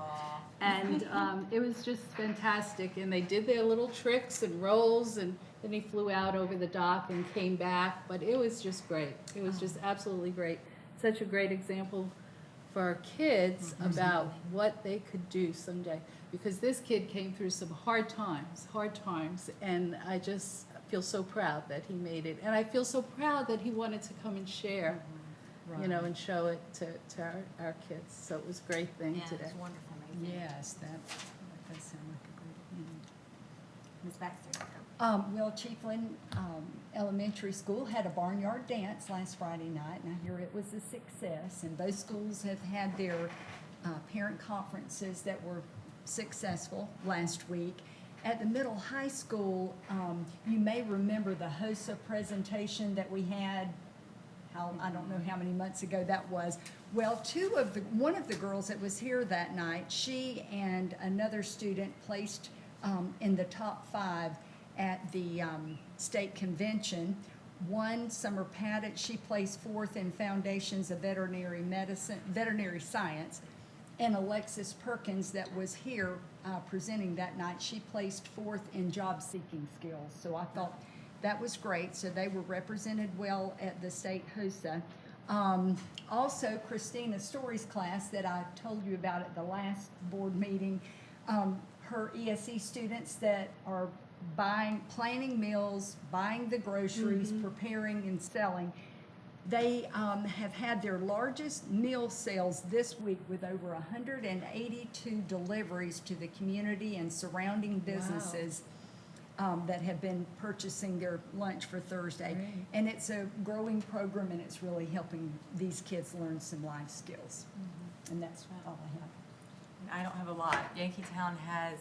and it was just fantastic, and they did their little tricks and rolls, and then he flew out over the dock and came back, but it was just great. It was just absolutely great. Such a great example for our kids about what they could do someday, because this kid came through some hard times, and I just feel so proud that he made it, and I feel so proud that he wanted to come and share, you know, and show it to our kids. So it was a great thing Yeah, today. it's wonderful, amazing. Yes, that does sound like a great. Ms. Baxter? Well, Chiefland Elementary School had a barnyard dance last Friday night, and I hear it was a success. And both schools have had their parent conferences that were successful last week. At the middle high school, you may remember the HOSA presentation that we had. I don't know how many months ago that was. Well, one of the girls that was here that night, she and another student placed in the top 5 at the state convention. One, Summer Paddock, she placed 4th in Foundations of Veterinary Science. And Alexis Perkins, that was here presenting that night, she placed 4th in job seeking skills. So I thought that was great. So they were represented well at the state HOSA. Also, Christina Story's class that I told you about at the last board meeting, her ESE students that are planning meals, buying the groceries, preparing and selling, they have had their largest meal sales this week with over 182 deliveries to the community and surrounding businesses that have been purchasing their lunch for Thursday. Great. And it's a growing program, and it's really helping these kids learn some life skills. And that's all I have. I don't have a lot. Yankeetown has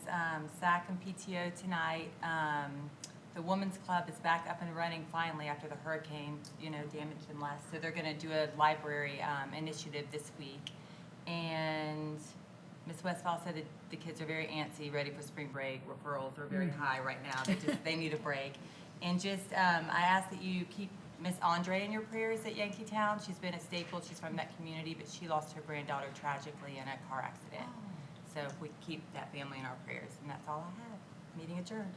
SAC and PTO tonight. The Women's Club is back up and running finally after the hurricane, damaged them last. So they're going to do a library initiative this week. And Ms. Westphal said that the kids are very antsy, ready for spring break. Referrals are very high right now. They need a break. And I ask that you keep Miss Andre in your prayers at Yankeetown. She's been a staple. She's from that community, but she lost her granddaughter tragically in a car accident. So if we keep that family in our prayers, and that's all I have. Meeting adjourned.